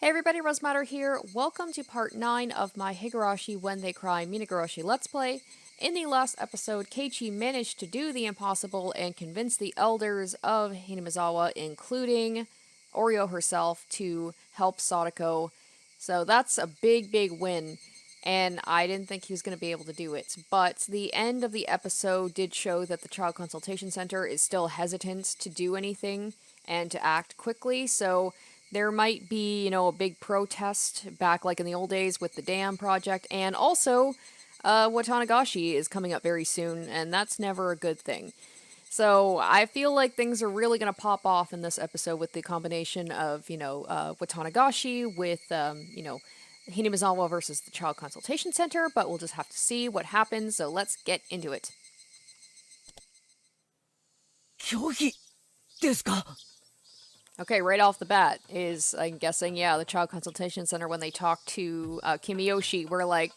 Hey everybody, Rosematter here. Welcome to part 9 of my Higurashi When They Cry Minagoroshi Let's Play. In the last episode, Keiichi managed to do the impossible and convince the elders of Hinamizawa, including Oreo herself, to help Satoko. So that's a big win, and I didn't think he was going to be able to do it. But the end of the episode did show that the Child Consultation Center is still hesitant to do anything and to act quickly, so there might be, a big protest back like in the old days with the dam project, and also Watanagashi is coming up very soon, and that's never a good thing. So I feel like things are really going to pop off in this episode with the combination of, Watanagashi with, Hinamizawa versus the Child Consultation Center, but we'll just have to see what happens, so let's get into it. 拒否ですか? Okay, right off the bat is, I'm guessing, the Child Consultation Center, when they talk to Kimiyoshi, were like,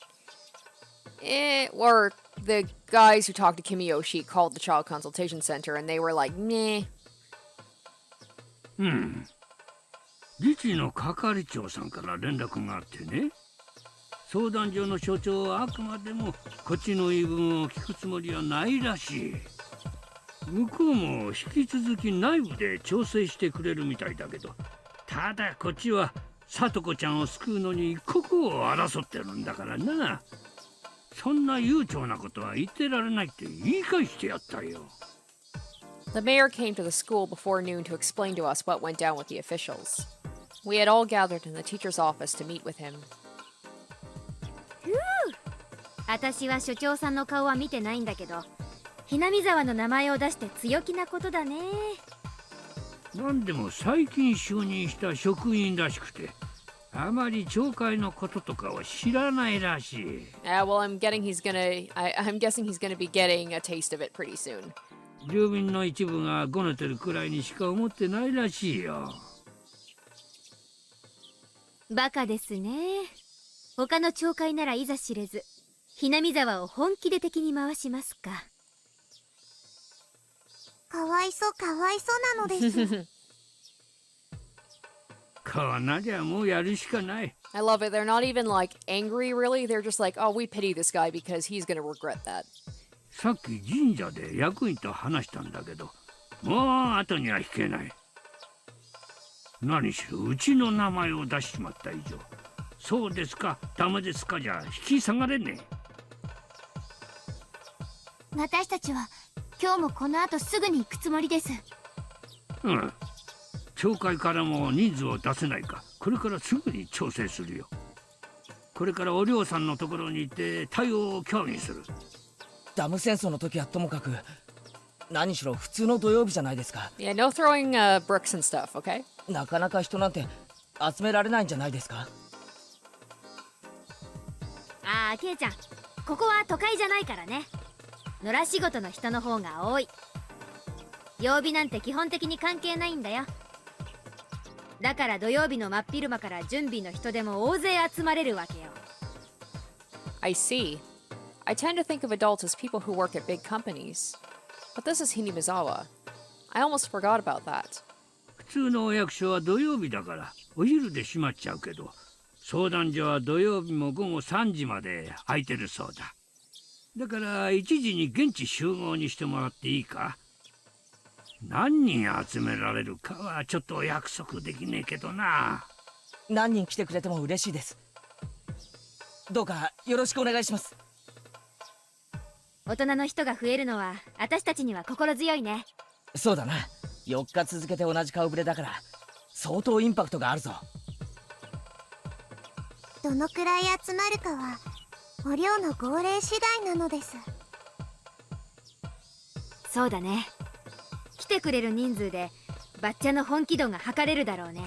or the guys who talked to Kimiyoshi called the Child Consultation Center, and they were like, meh. 自治の係長さんから連絡があってね、相談所の所長はあくまでもこっちの言い分を聞くつもりはないらしい。向こうも引き続き内部で調整してくれるみたいだけど、ただこっちは聡子ちゃんを救うのに一刻を争ってるんだからな。そんな悠長なことは言ってられないって言い返してやったよ。The mayor came to the school before noon to explain to us what went down with the officials. We had all gathered in the teacher's office to meet with him. 私は所長さんの顔は見てないんだけど、Hinamizawaの名前を出して強気なことだね。なんでも最近就任した職員らしくて、あまり町会のこととかは知らないらしい。Well, I'm guessing he's gonna be getting a taste of it pretty soon. 住民の一部がごねてるくらいにしか思ってないらしいよ。バカですね。他の町会ならいざ知れず、Hinamizawaを本気で敵に回しますか。かわいそうなのです。こうなりゃもうやるしかない。I love it. They're not even like angry, really. They're just like, oh, we pity this guy because he's gonna regret that. さっき神社で役員と話したんだけど、もう後には引けない。何しろうちの名前を出しちまった以上、そうですかダメですかじゃ引き下がれねえ。私たちは今日もこの後すぐに行くつもりです。町会からも人数を出せないか、これからすぐに調整するよ。これからお嬢さんのところに行って対応を協議する。ダム戦争の時はともかく、何しろ普通の土曜日じゃないですか。Yeah, no throwing bricks and stuff, okay? なかなか人なんて集められないんじゃないですか。ケイちゃん、ここは都会じゃないからね。野良仕事の人の方が多い。曜日なんて基本的に関係ないんだよ。だから土曜日の真っ昼間から準備の人でも大勢集まれるわけよ。I see. I tend to think of adults as people who work at big companies. But this is Hinamizawa. I almost forgot about that. 普通のお役所は土曜日だからお昼で閉まっちゃうけど、相談所は土曜日も午後3時まで空いてるそうだ。だから1時に現地集合にしてもらっていいか？何人集められるかはちょっと約束できねえけどな。何人来てくれても嬉しいです。どうかよろしくお願いします。大人の人が増えるのは私たちには心強いね。そうだな。4日続けて同じ顔ぶれだから相当インパクトがあるぞ。どのくらい集まるかはお寮の号令次第なのです。そうだね。来てくれる人数でバッチャの本気度が測れるだろうね。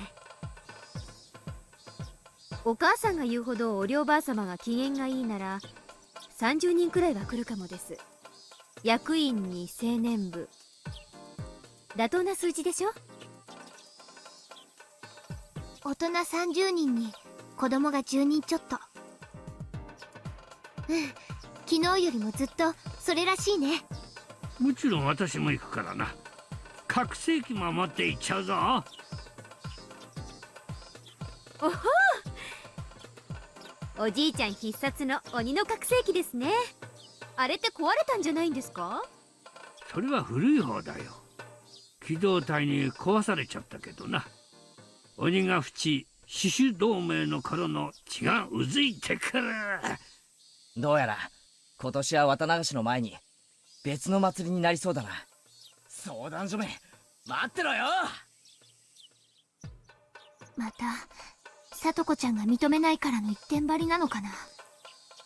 お母さんが言うほどお寮ばあ様が機嫌がいいなら30人くらいは来るかもです。役員に青年部、妥当な数字でしょ。大人30人に子供が10人ちょっと。昨日よりもずっとそれらしいね。もちろん私も行くからな。覚醒器も持って行っちゃうぞ。おほおじいちゃん必殺の鬼の覚醒器ですね。あれって壊れたんじゃないんですか？それは古い方だよ。機動隊に壊されちゃったけどな。鬼が淵死守同盟の頃の血がうずいてくる。どうやら今年は綿流しの前に別の祭りになりそうだな。相談所め待ってろよ。またさとこちゃんが認めないからの一点張りなのかな。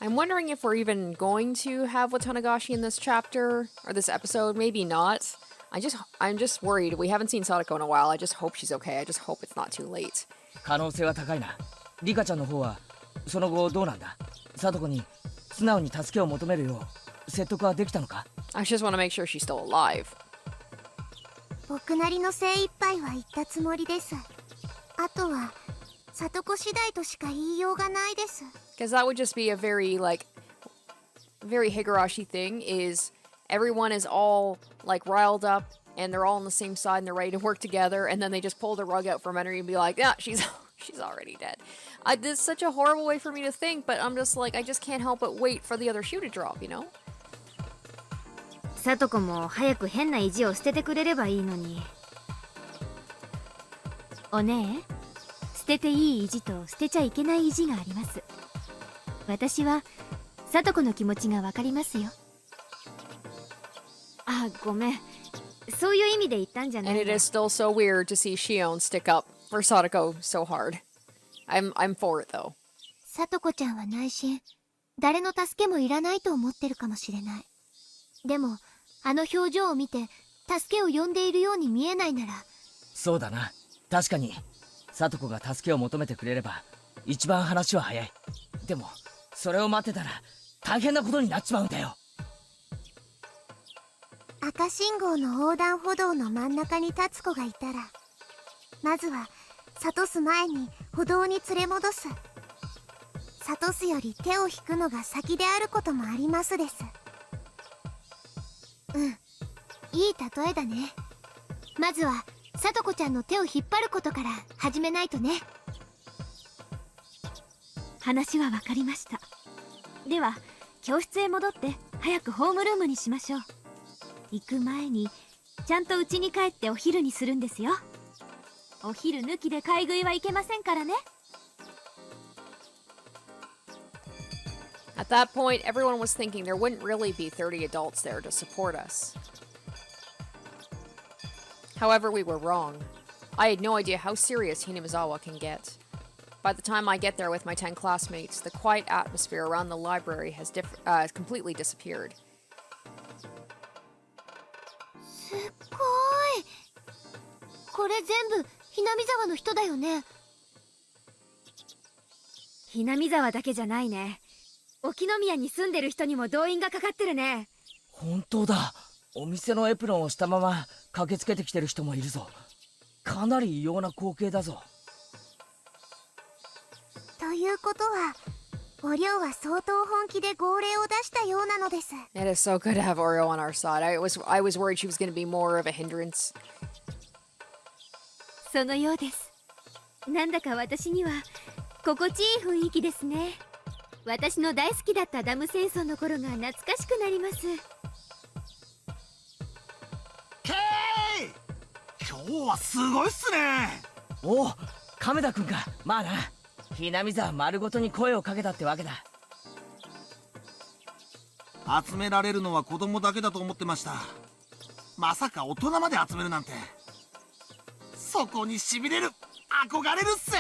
I'm wondering if we're even going to have Watanagashi in this chapter or this episode. Maybe not. I'm just worried. We haven't seen Satoko in a while. I just hope she's okay. I just hope it's not too late. 可能性は高いな。リカちゃんの方はその後どうなんだ？サトコに素直に助けを求めるよう説得はできたのか？ I just want to make sure she's still alive. 僕なりの精一杯は言ったつもりです。あとはさとこ次第としか言いようがないです。 Because that would just be a very, very Higurashi thing is everyone is all, riled up and they're all on the same side and they're ready to work together and then they just pull the rug out from under you and be like, yeah, she's already dead. This is such a horrible way for me to think, but I'm just I just can't help but wait for the other shoe to drop, you know? さとこも早く変な意地を捨ててくれればいいのに。おねえ、捨てていい意地と捨てちゃいけない意地があります。私はさとこの気持ちがわかりますよ。あ、ごめん。そういう意味で言ったんじゃない And の。 it is still so weird to see Shion stick up for Satoko so hard. I'm for it though. さとこちゃんは内心誰の助けもいらないと思ってるかもしれない。でもあの表情を見て助けを呼んでいるように見えないなら。そうだな。確かにサトコが助けを求めてくれれば一番話は早い。でもそれを待ってたら大変なことになっちまうんだよ。赤信号の横断歩道の真ん中に立つ子がいたら、まずは諭す前に歩道に連れ戻す。諭すより手を引くのが先であることもありますです。うん、いい例えだね。まずはさとこちゃんの手を引っ張ることから始めないとね。話はわかりました。では教室へ戻って早くホームルームにしましょう。行く前にちゃんと家に帰ってお昼にするんですよ。お昼抜きで買い食いはいけませんからね。At that point, everyone was thinking there wouldn't really be 30 adults there to support us. However, we were wrong. I had no idea how serious Hinamizawa can get. By the time I get there with my 10 classmates, the quiet atmosphere around the library has completely disappeared. すっごい。これ全部ひなみ沢の人だよね。ひなみ沢だけじゃないね。沖宮に住んでる人にも動員がかかってるね。本当だ。お店のエプロンをしたまま駆けつけてきてる人もいるぞ。かなり異様な光景だぞ。ということはおりょうは相当本気で号令を出したようなのです。 It is so good to have Oreo on our side. I was worried she was going to be more of a hindrance. そのようです。なんだか私には心地いい雰囲気ですね。私の大好きだったダム戦争の頃が懐かしくなります。けーい、今日はすごいっすね。おお、亀田くんか。まあな。ひなみ沢丸ごとに声をかけたってわけだ。集められるのは子供だけだと思ってました。まさか大人まで集めるなんて。そこにしびれる、憧れるっす。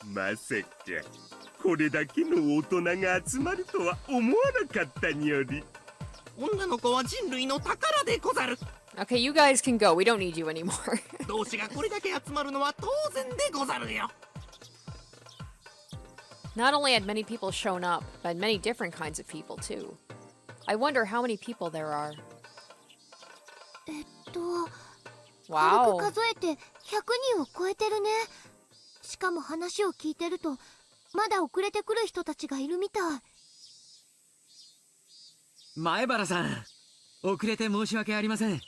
まさかこれだけの大人が集まるとは思わなかったにより。女の子は人類の宝でござる。 Okay, you guys can go. We don't need you anymore. 同志がこれだけ集まるのは当然でござるよ。Not only had many people shown up, but many different kinds of people too. I wonder how many people there are. 軽 Wow. く数えて100人を超えてるね。しかも話を聞いてるとまだ遅れてくる人たちがいるみたい。前原さん、遅れて申し訳ありません。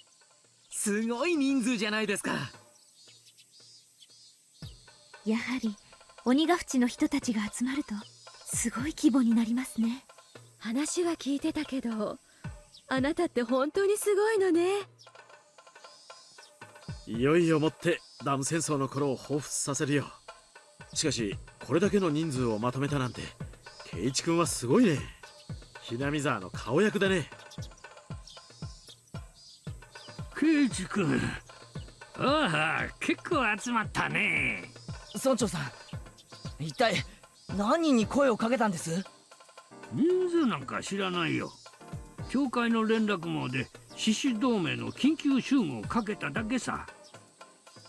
すごい人数じゃないですか。やはり鬼ヶ淵の人たちが集まるとすごい規模になりますね。話は聞いてたけど、あなたって本当にすごいのね。いよいよもってダム戦争の頃を彷彿させるよ。しかしこれだけの人数をまとめたなんて、圭一君はすごいね。ひなみ沢の顔役だね。圭一君、ああ、結構集まったね。村長さん、一体何人に声をかけたんです？人数なんか知らないよ。教会の連絡網で獅子同盟の緊急集合をかけただけさ。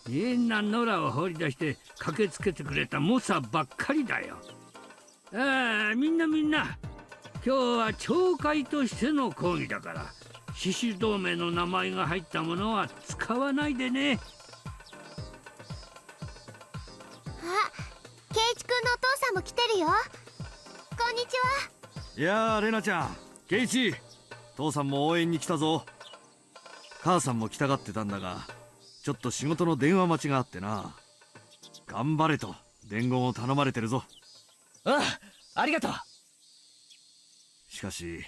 みんな野良を放り出して駆けつけてくれた猛者ばっかりだよ。ああ、みんな今日は教会としての講義だから、獅子同盟の名前が入ったものは使わないでね。あ、圭一君のお父さんも来てるよ。こんにちは。いやー、レナちゃん、圭一、父さんも応援に来たぞ。母さんも来たがってたんだが、ちょっと仕事の電話待ちがあってな。頑張れと伝言を頼まれてるぞ。うん、ありがとう。しかし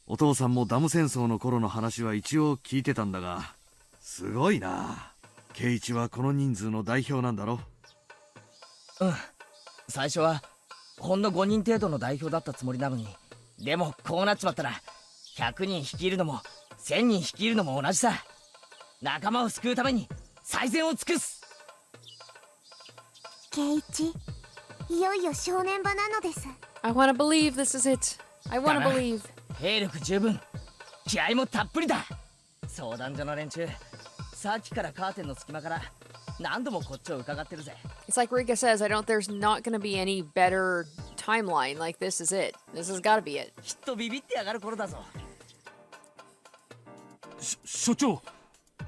お父さんもダム戦争の頃の話は一応聞いてたんだが、すごいな。圭一はこの人数の代表なんだろ。うん、最初はほんの5人程度の代表だったつもりなのに、でもこうなっちまったら100人率いるのも1000人率いるのも同じさ。仲間を救うために最善を尽くす。圭一、いよいよ正念場なのです。 I wanna believe this is it. I wanna だな。 believe. 兵力十分、気合もたっぷりだ。相談所の連中、さっきからカーテンの隙間から何度もこっちを伺ってるぜ。 It's like Rika says, there's not gonna be any better timeline. Like, this is it. This has gotta be it. きっとビビってやがる頃だぞ。所長、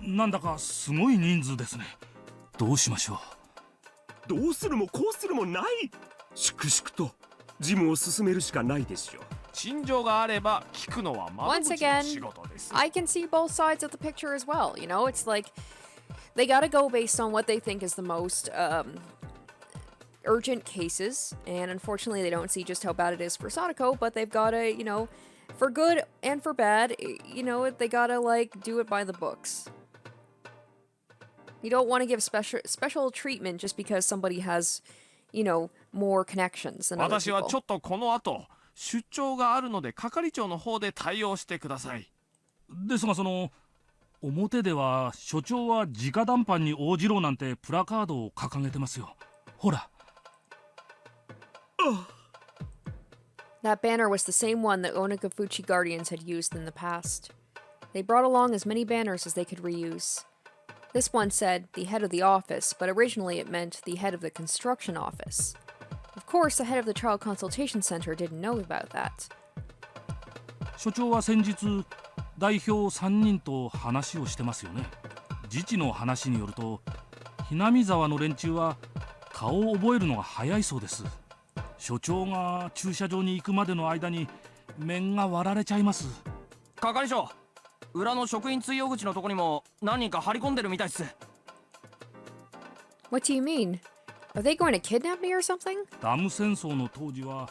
なんだかすごい人数ですね。どうしましょう。どうするもこうするもない。粛々と事務を進めるしかないでしょう。陳情があれば聞くのは窓 Once 口の again, 仕事です。 I can see both sides of the picture as well. You know, it's like they gotta go based on what they think is the most urgent cases, and unfortunately, they don't see just how bad it is for Satoko. But they've gotta, you know, for good and for bad, you know, they gotta like do it by the books. You don't want to give special treatment just because somebody has, you know, more connections than other 私は people. ちょっとこの後出張があるので係長の方で対応してください。ですが、表では所長は直談判に応じろなんてプラカードを掲げてますよ。ほら。That banner was the same one that Onagafuchi Guardians had used in the past. They brought along as many banners as they could reuse. This one said the head of the office, but originally it meant the head of the construction office. Of course, the head of the Child Consultation Center didn't know about that. 所長は先日代表3人と話をしてますよね。自治の話によると、ひなみ沢の連中は顔を覚えるのが早いそうです。所長が駐車場に行くまでの間に面が割られちゃいます。係長、裏の職員追用口のとこにも何人か張り込んでるみたいっす。 What do you mean? Are they going to kidnap me or something? ダム戦争の当時は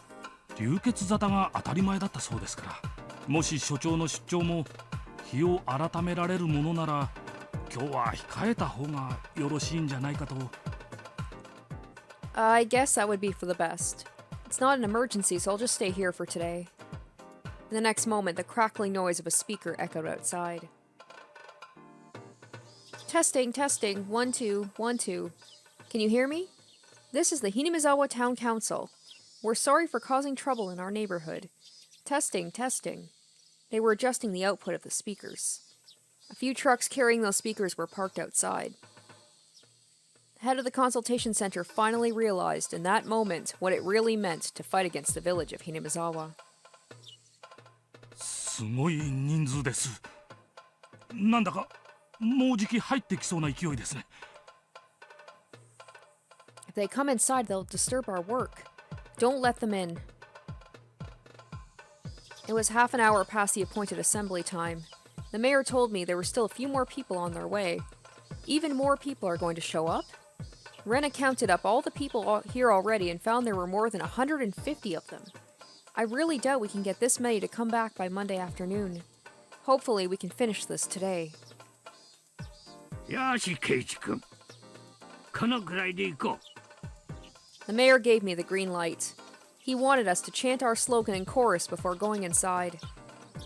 流血沙汰が当たり前だったそうですから、もし所長の出張も日を改められるものなら今日は控えた方がよろしいんじゃないかと。I guess that would be for the best. It's not an emergency, so I'll just stay here for today. In the next moment, the crackling noise of a speaker echoed outside. Testing, testing, 1 2 1 2. Can you hear me? This is the Hinamizawa Town Council. We're sorry for causing trouble in our neighborhood. Testing, testing. They were adjusting the output of the speakers. A few trucks carrying those speakers were parked outside. The head of the consultation center finally realized in that moment what it really meant to fight against the village of Hinamizawa. すごい人数です。なんだかもうじき入ってきそうな勢いですね。If they come inside, they'll disturb our work. Don't let them in. It was half an hour past the appointed assembly time. The mayor told me there were still a few more people on their way. Even more people are going to show up? Rena counted up all the people here already and found there were more than 150 of them. I really doubt we can get this many to come back by Monday afternoon. Hopefully we can finish this today. よし、ケイチ君。このくらいで行こう。The mayor gave me the green light. He wanted us to chant our slogan in chorus before going inside.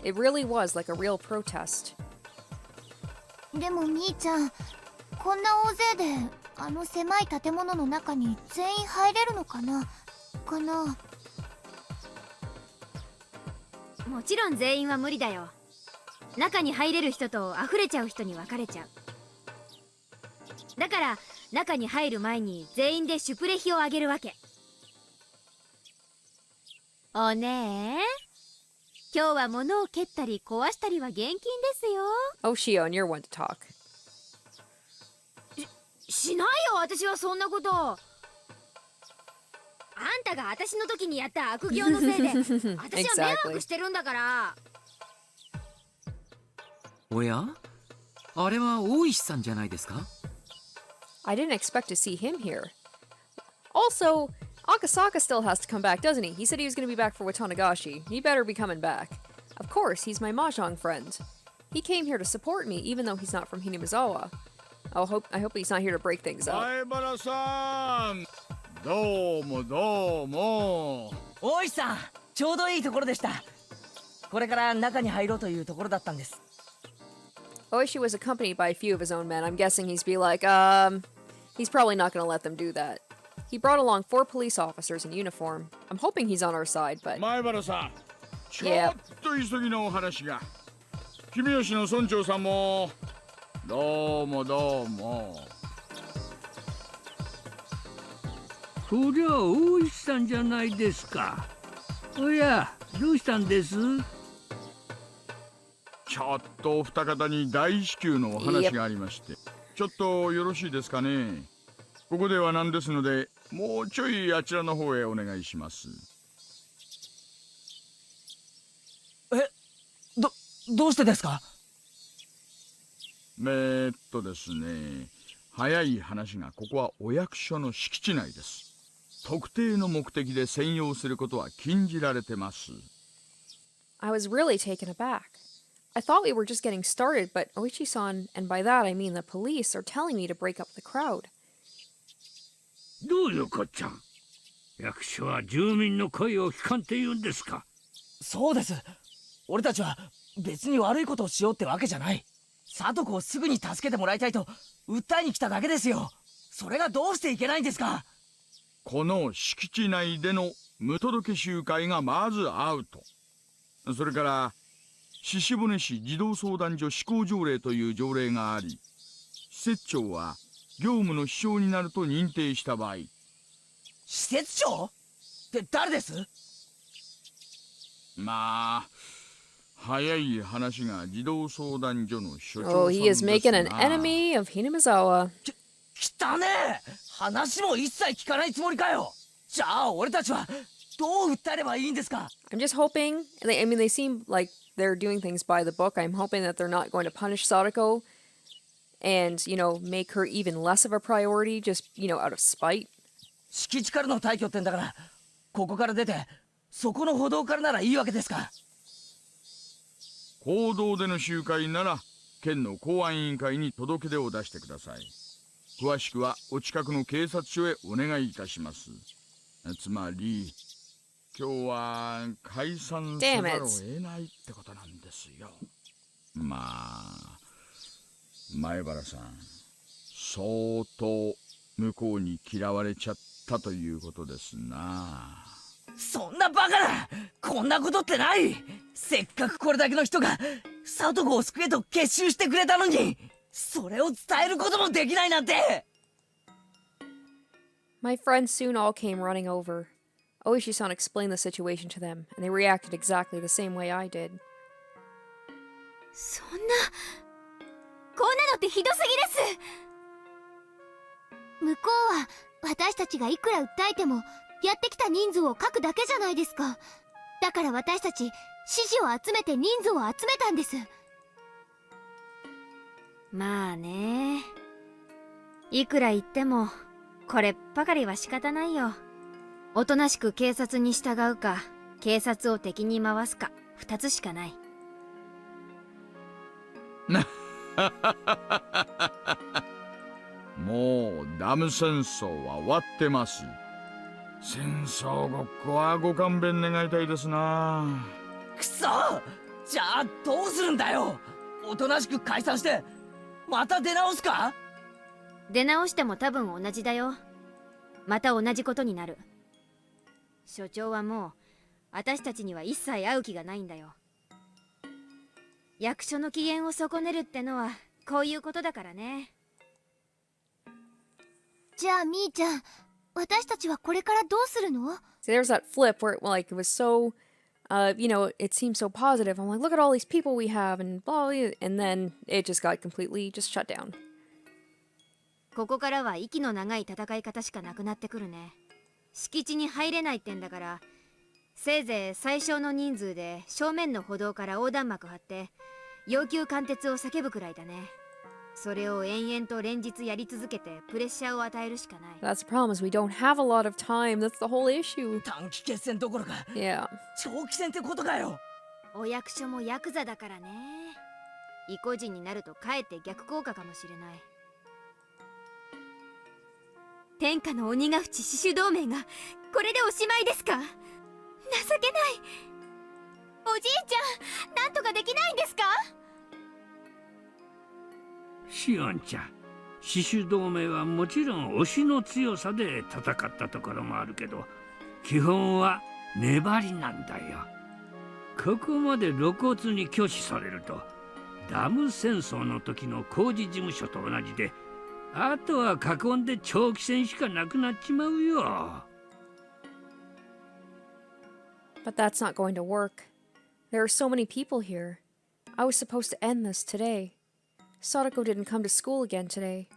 It really was like a real protest. でもみーちゃん、こんな大勢であの狭い建物の中に全員入れるのかなもちろん全員は無理だよ。中に入れる人と溢れちゃう人に分かれちゃう。だから中に入る前に全員でシュプレヒをあげるわけ。おねえ、今日は物を蹴ったり壊したりは厳禁ですよ。Oh, Shion, you're one to talk. しないよ、私はそんなこと。あんたが私の時にやった悪行のせいで私は迷惑してるんだから。おや、あれは大石さんじゃないですか？ I didn't expect to see him here. Also, Akasaka still has to come back, doesn't he? He said he was going to be back for Watanagashi. He better be coming back. Of course, he's my mahjong friend. He came here to support me, even though he's not from Hinamizawa. I hope he's not here to break things up. どうもどうも。大石さん、ちょうどいいところでした。これから中に入ろうというところだったんです。Oishi was accompanied by a few of his own men. I'm guessing he's he's probably not going to let them do that. He brought along 4 police officers in uniform. I'm hoping he's on our side, but... 前原さん、ちょっと急ぎのお話が。君吉の村長さんも、どうもどうも。こりゃ大石さんじゃないですか。おや、どうしたんです？ちょっとお二方に大至急のお話がありまして、ちょっとよろしいですかね。ここではなんですので、もうちょいあちらの方へお願いします。どうしてですか？ですね、早い話がここはお役所の敷地内です。特定の目的で専用することは禁じられてます。I was really taken aback. I thought we were just getting started, but Oichi-san, and by that I mean the police, are telling me to break up the crowd. どういうこっちゃ。役所は住民の声を聞かんって言うんですか？そうです。俺たちは別に悪いことをしようってわけじゃない。里子をすぐに助けてもらいたいと訴えに来ただけですよ。それがどうしていけないんですか？この敷地内での無届け集会がまずアウト。それから鹿骨市児童相談所施行条例という条例があり、施設長は業務の支障になると認定した場合。施設長って誰です？まあ早い話が児童相談所の所長さんですが。Oh, he is making an enemy of Hinamizawa. 汚ねえ！話も一切聞かないつもりかよ。じゃあ俺たちはどう訴えればいいんですか？ I'm just hoping, I mean, they seem like they're doing things by the book. I'm hoping that they're not going to punish Satoko and, make her even less of a priority, just, out of spite. 敷地からの退去ってんだから、ここから出て、そこの歩道からならいいわけですか？公道での集会なら、県の公安委員会に届け出を出してください。詳しくはお近くの警察署へお願いいたします。つまり、今日は解散せざるを得ないってことなんですよ。まあ、前原さん、相当向こうに嫌われちゃったということですな。そんなバカな！こんなことってない！せっかくこれだけの人が里子を救えと結集してくれたのに、それを伝えることもできないなんて！ My friends soon all came running over. Oishi-san explained the situation to them, and they reacted exactly the same way I did. そんな、こんなのってひどすぎです。向こうは私たちがいくら訴えてもやってきた人数を書くだけじゃないですか。だから私たち支持を集めて人数を集めたんです。まあね、いくら言ってもこればかりは仕方ないよ。おとなしく警察に従うか、警察を敵に回すか、二つしかない。もうダム戦争は終わってます。戦争ごっこはご勘弁願いたいですな。くそ、じゃあどうするんだよ。おとなしく解散してまた出直すか。出直しても多分同じだよ。また同じことになる。所長はもう私たちには一切会う気がないんだよ。役所の機嫌を損ねるってのはこういうことだからね。じゃあみーちゃん、私たちはこれからどうするの？ See, there's that flip where like it was so, it seemed so positive. I'm like, look at all these people we have and blah, blah, and then it just got completely just shut down. ここからは息の長い戦い方しかなくなってくるね。敷地に入れないってんだから、せいぜい最小の人数で正面の歩道から横断幕張って要求貫徹を叫ぶくらいだね。それを延々と連日やり続けてプレッシャーを与えるしかない。 That's the problem, is we don't have a lot of time. That's the whole issue. 短期決戦どころか Yeah. 長期戦ってことかよ。お役所もヤクザだからね。意固地になるとかえって逆効果かもしれない。天下の鬼ヶ淵死守同盟がこれでおしまいですか？情けない。おじいちゃん、なんとかできないんですか？シオンちゃん、死守同盟はもちろん推しの強さで戦ったところもあるけど、基本は粘りなんだよ。ここまで露骨に拒否されると、ダム戦争の時の工事事務所と同じで、あとは囲んで長期戦しかなくなっちまうよ。But that's not going to work. There are so many people here. I was supposed to end this today. Satoko didn't come to school again today.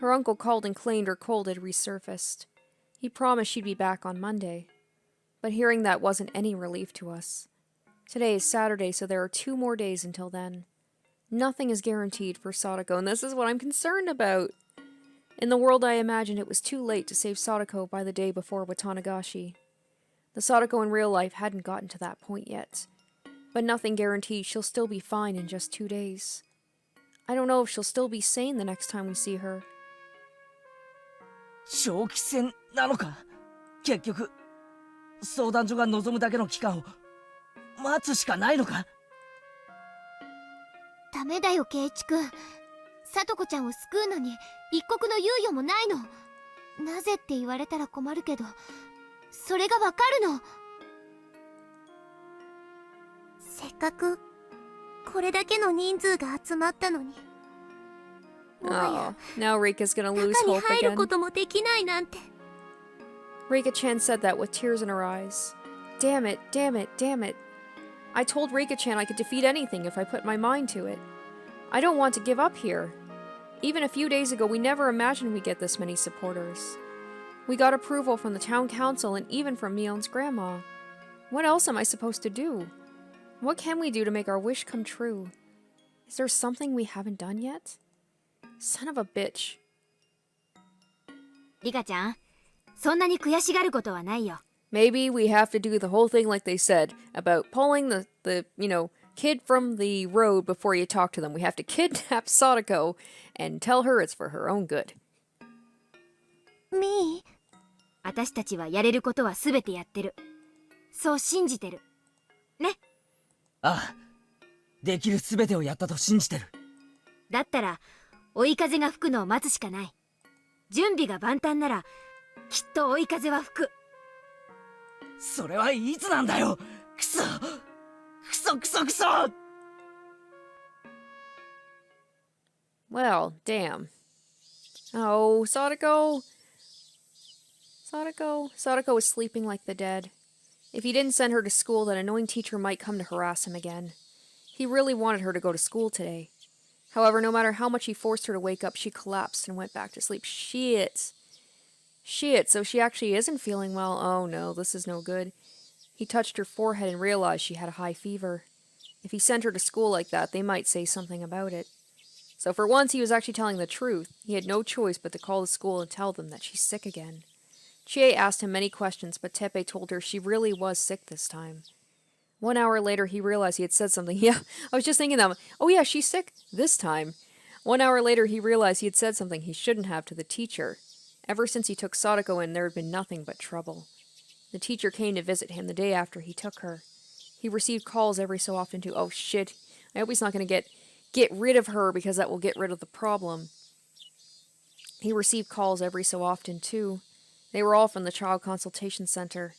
Her uncle called and claimed her cold had resurfaced. He promised she'd be back on Monday. But hearing that wasn't any relief to us. Today is Saturday, so there are 2 more days until then. Nothing is guaranteed for Satoko, and this is what I'm concerned about. In the world I imagined, it was too late to save Satoko by the day before Watanagashi. The Satoko in real life hadn't gotten to that point yet. But nothing guarantees she'll still be fine in just 2 days. I don't know if she'll still be sane the next time we see her. 長期戦なのか。結局相談所が望むだけの期間を待つしかないのか。ダメだよ圭一くん。さとこちゃんを救うのに一刻の猶予もないの。なぜって言われたら困るけど、それがわかるの。せっかくこれだけの人数が集まったのに、もは Oh, や now Rika's gonna lose 中に hope 入る again. こともできないなんて。 Rika-chan said that with tears in her eyes. Damn it, damn it, damn it. I told Rika-chan I could defeat anything if I put my mind to it. I don't want to give up here. Even a few days ago, we never imagined we'd get this many supporters. We got approval from the town council and even from Mion's grandma. What else am I supposed to do? What can we do to make our wish come true? Is there something we haven't done yet? Son of a bitch. リカちゃん、そんなに悔しがることはないよ。 Maybe we have to do the whole thing like they said about pulling the kid from the road before you talk to them. We have to kidnap Satoko and tell her it's for her own good. みー、私たちはやれることは全てやってる。そう信じてる。ね。ああ、できるすべてをやったと信じてる。だったら追い風が吹くのを待つしかない。準備が万端ならきっと追い風は吹く。それはいつなんだよ。くそくそくそくそ。 Well, damn. Oh, Satoko. Satoko was sleeping like the dead. If he didn't send her to school, that annoying teacher might come to harass him again. He really wanted her to go to school today. However, no matter how much he forced her to wake up, she collapsed and went back to sleep. Shit, so she actually isn't feeling well. Oh no, this is no good. He touched her forehead and realized she had a high fever. If he sent her to school like that, they might say something about it. So for once he was actually telling the truth. He had no choice but to call the school and tell them that she's sick again. Chie asked him many questions, but Teppei told her she really was sick this time. 1 hour later, he realized he had said something. Yeah, I was just thinking that. Oh yeah, she's sick this time. 1 hour later, he realized he had said something he shouldn't have to the teacher. Ever since he took Satoko in, there had been nothing but trouble. The teacher came to visit him the day after he took her. He received calls every so often to, oh shit, I hope he's not going to get rid of her because that will get rid of the problem. He received calls every so often too. They were all from the Child Consultation Center.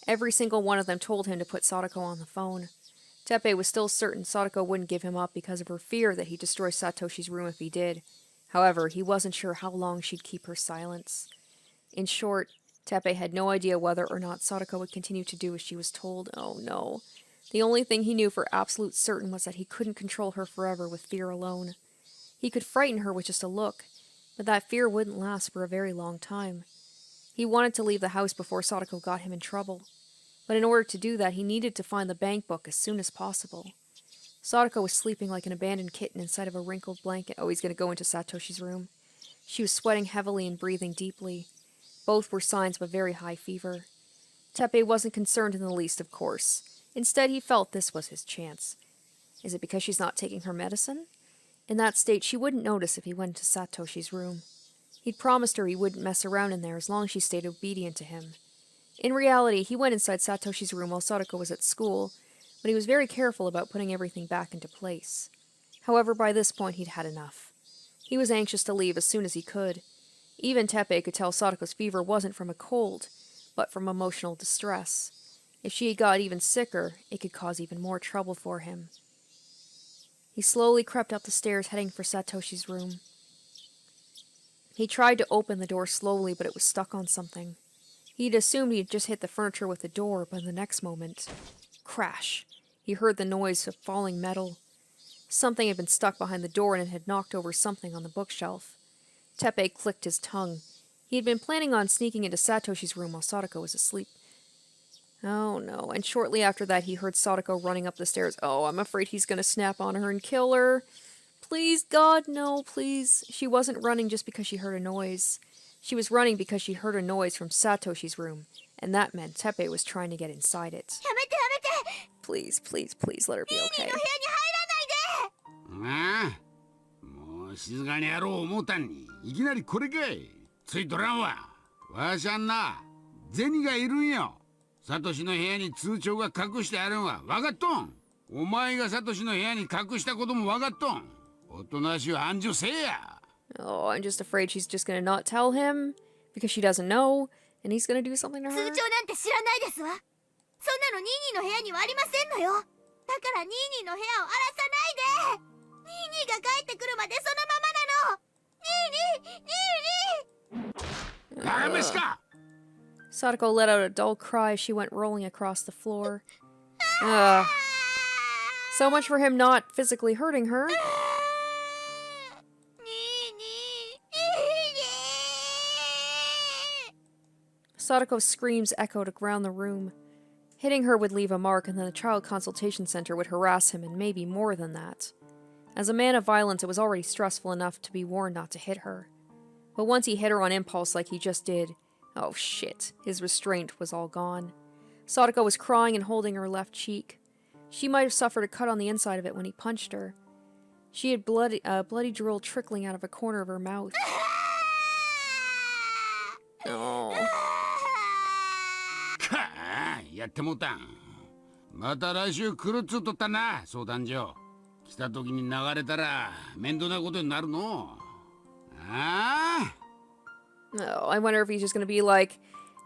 Every single one of them told him to put Satoko on the phone. Teppei was still certain Satoko wouldn't give him up because of her fear that he'd destroy Satoshi's room if he did. However, he wasn't sure how long she'd keep her silence. In short, Teppei had no idea whether or not Satoko would continue to do as she was told. Oh no. The only thing he knew for absolute certain was that he couldn't control her forever with fear alone. He could frighten her with just a look, but that fear wouldn't last for a very long time. He wanted to leave the house before Satoko got him in trouble. But in order to do that, he needed to find the bank book as soon as possible. Satoko was sleeping like an abandoned kitten inside of a wrinkled blanket. Oh, he's going to go into Satoshi's room. She was sweating heavily and breathing deeply. Both were signs of a very high fever. Teppei wasn't concerned in the least, of course. Instead, he felt this was his chance. Is it because she's not taking her medicine? In that state, she wouldn't notice if he went to Satoshi's room. He'd promised her he wouldn't mess around in there as long as she stayed obedient to him. In reality, he went inside Satoshi's room while Satoko was at school, but he was very careful about putting everything back into place. However, by this point he'd had enough. He was anxious to leave as soon as he could. Even Teppei could tell Satoko's fever wasn't from a cold, but from emotional distress. If she got even sicker, it could cause even more trouble for him. He slowly crept up the stairs, heading for Satoshi's room. He tried to open the door slowly, but it was stuck on something. He'd assumed he'd just hit the furniture with the door, but in the next moment, crash, he heard the noise of falling metal. Something had been stuck behind the door and it had knocked over something on the bookshelf. Teppei clicked his tongue. He had been planning on sneaking into Satoshi's room while Satoko was asleep. Oh no, and shortly after that he heard Satoko running up the stairs. Oh, I'm afraid he's going to snap on her and kill her. Please, God, no, please. She wasn't running just because she heard a noise. She was running because she heard a noise from Satoshi's room, and that meant Teppei was trying to get inside it. Please, please, please let her be okay. ああ、もう静かにやろう思うたんにいきなりこれかい。ついとらんわ。わしゃんな、銭がいるんよ。サトシの部屋に通帳が隠してあるんは分かっとん。お前がサトシの部屋に隠したことも分かっとん。おとなしゅう繁盛せえや。 Oh, I'm just afraid she's just gonna not tell him because she doesn't know, and he's gonna do something to her. 通帳なんて知らないですわ。そんなのニーニーの部屋にはありませんのよ。だからニーニーの部屋を荒らさないで。ニーニーが帰ってくるまでそのままなの。ニーニー、ニーニー。ダメしか。 Satoko let out a dull cry as she went rolling across the floor. So much for him not physically hurting her. Satoko's screams echoed around the room. Hitting her would leave a mark, and then the Child Consultation Center would harass him, and maybe more than that. As a man of violence, it was already stressful enough to be warned not to hit her. But once he hit her on impulse like he just did, oh shit, his restraint was all gone. Satoko was crying and holding her left cheek. She might have suffered a cut on the inside of it when he punched her. She had bloody drool trickling out of a corner of her mouth. Oh. やってもうたん。また来週来るっつっとったな、相談所。来た時に流れたら面倒なことになるの。ああ。Oh, I wonder if he's just gonna be like,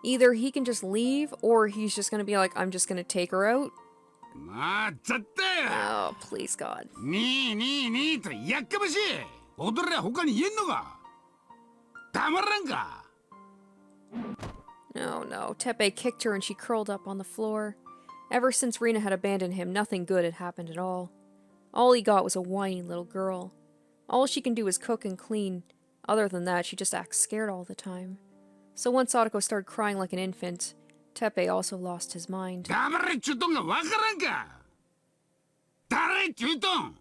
either he can just leave, or he's just gonna be like, I'm just gonna take her out. まあ、ざったや。 Oh, please God. にーとやっかましい。踊りゃ他に言えんのか。黙らんか。 Oh no, Teppei kicked her and she curled up on the floor. Ever since Rina had abandoned him, nothing good had happened at all. All he got was a whiny little girl. All she can do is cook and clean. Other than that, she just acts scared all the time. So once Satoko started crying like an infant, Teppei also lost his mind. 黙れっちゅうとんがわからんか。誰っちゅうとん。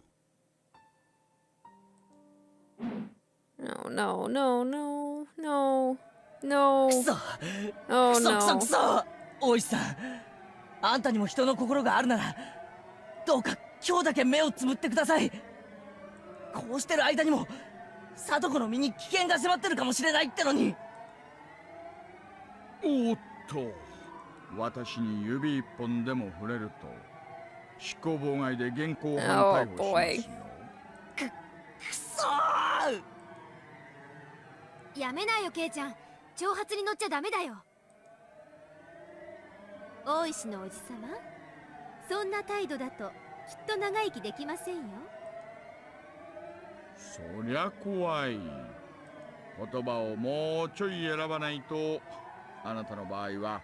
No, no, no, no, no, no. くそ Oh くそくそ no. くそ大石さん、あんたにも人の心があるならどうか今日だけ目をつぶってください。こうしてる間にも聡子の身に危険が迫ってるかもしれないってのに。おっと、私に指一本でも触れると執行妨害で現行犯逮捕しますよ。くそー。やめなよケイちゃん、挑発に乗っちゃダメだよ。大石のおじさま、そんな態度だときっと長生きできませんよ。そりゃ怖い。言葉をもうちょい選ばないとあなたの場合は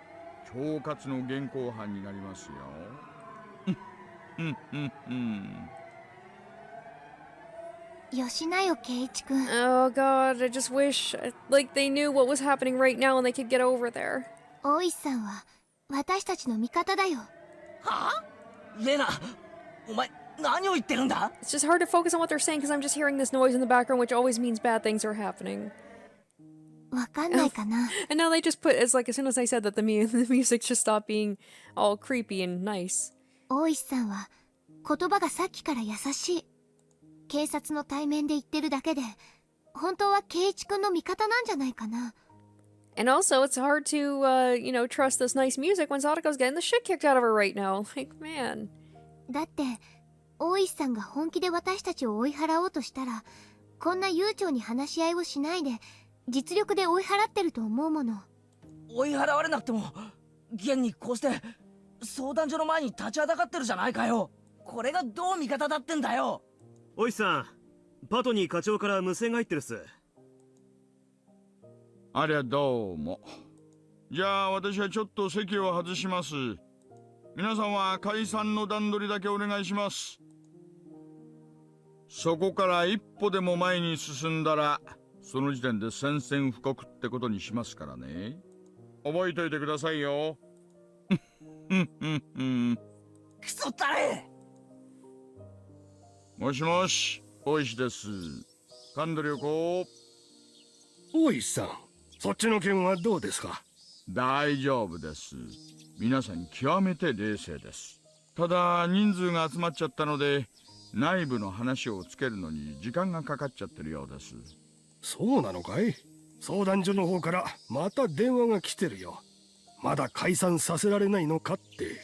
恐喝の現行犯になりますよ。よしなよ圭一くん。 Oh god, I just wish like they knew what was happening right now and they could get over there. 大石さんは私たちの味方だよ。はあ？レナ、お前何を言ってるんだ？ It's just hard to focus on what they're saying because I'm just hearing this noise in the background, which always means bad things are happening. わかんないかな。 And now they just put, it's like as soon as I said that, the music just stopped being all creepy and nice. 大石さんは言葉がさっきから優しい。警察の対面で言ってるだけで本当は圭一くんの味方なんじゃないかな。 And also, it's hard to, you know, trust this nice music when Satoko's getting the shit kicked out of her right now. Like, man. だって大石さんが本気で私たちを追い払おうとしたらこんな悠長に話し合いをしないで実力で追い払ってると思うもの。追い払われなくても現にこうして相談所の前に立ちはだかってるじゃないかよ。これがどう味方だってんだよ。おいさん、パトニー課長から無線が入ってるっす。ありゃどうも。じゃあ私はちょっと席を外します。皆さんは解散の段取りだけお願いします。そこから一歩でも前に進んだらその時点で宣戦布告ってことにしますからね。覚えといてくださいよ。クソったれ。もしもし、大石です。神取旅行。大石さん、そっちの件はどうですか？大丈夫です。皆さん極めて冷静です。ただ人数が集まっちゃったので内部の話をつけるのに時間がかかっちゃってるようです。そうなのかい？相談所の方からまた電話が来てるよ。まだ解散させられないのかって。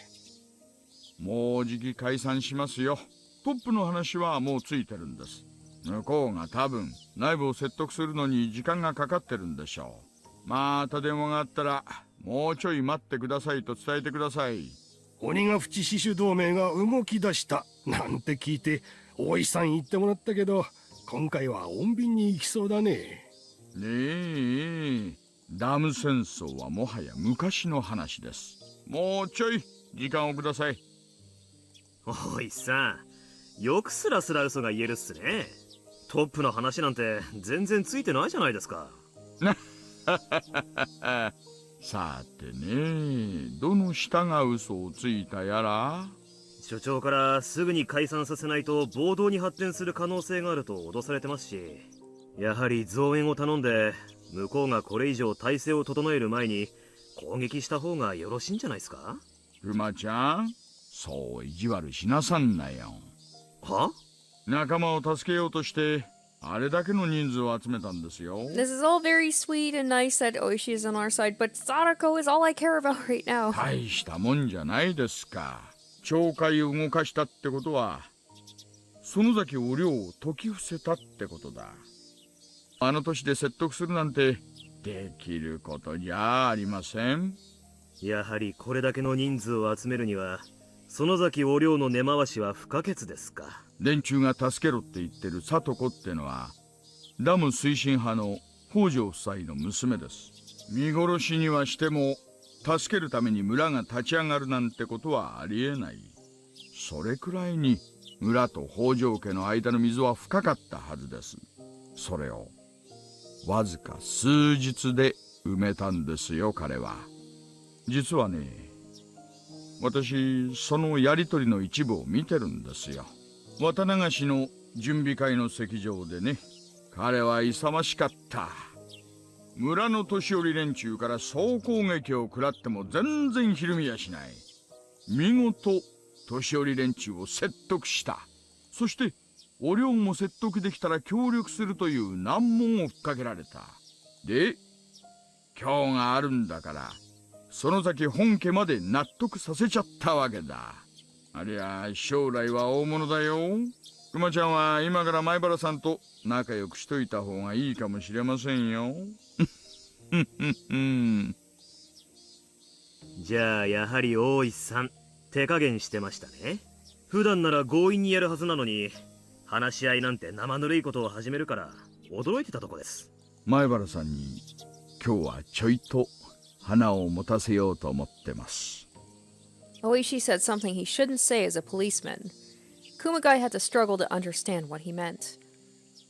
もうじき解散しますよ。トップの話はもうついてるんです。向こうが多分内部を説得するのに時間がかかってるんでしょう。また電話があったらもうちょい待ってくださいと伝えてください。鬼ヶ淵死守同盟が動き出したなんて聞いて大石さん言ってもらったけど、今回は穏便に行きそうだね。ねえ、ダム戦争はもはや昔の話です。もうちょい時間をください。おいさん、よくスラスラ嘘が言えるっすね。トップの話なんて全然ついてないじゃないですか。さてね、どの下が嘘をついたやら。所長からすぐに解散させないと暴動に発展する可能性があると脅されてますし、やはり増援を頼んで向こうがこれ以上体制を整える前に攻撃した方がよろしいんじゃないですか？クマちゃん、そう意地悪しなさんなよ。は？仲間を助けようとしてあれだけの人数を集めたんですよ。 This is all very sweet and nice that Oishi is on our side, but Satoko is all I care about right now. 大したもんじゃないですか。懲戒を動かしたってことは園崎お涼を解き伏せたってことだ。あの年で説得するなんてできることじゃありません。やはりこれだけの人数を集めるには園崎お涼の根回しは不可欠ですか。連中が助けろって言ってる聡子ってのはダム推進派の北条夫妻の娘です。見殺しにはしても助けるために村が立ち上がるなんてことはありえない。それくらいに村と北条家の間の溝は深かったはずです。それをわずか数日で埋めたんですよ、彼は。実はね、私そのやりとりの一部を見てるんですよ。綿流しの準備会の席上でね。彼は勇ましかった。村の年寄り連中から総攻撃を食らっても全然ひるみやしない。見事年寄り連中を説得した。そしてお寮も説得できたら協力するという難問をふっかけられた。で今日があるんだから園崎本家まで納得させちゃったわけだ。ありゃ将来は大物だよ。くまちゃんは今から前原さんと仲良くしといた方がいいかもしれませんよ。じゃあやはり大石さん手加減してましたね。普段なら強引にやるはずなのに話し合いなんて生ぬるいことを始めるから驚いてたとこです。前原さんに今日はちょいと花を持たせようと思ってます。Oishi said something he shouldn't say as a policeman. Kumagai had to struggle to understand what he meant.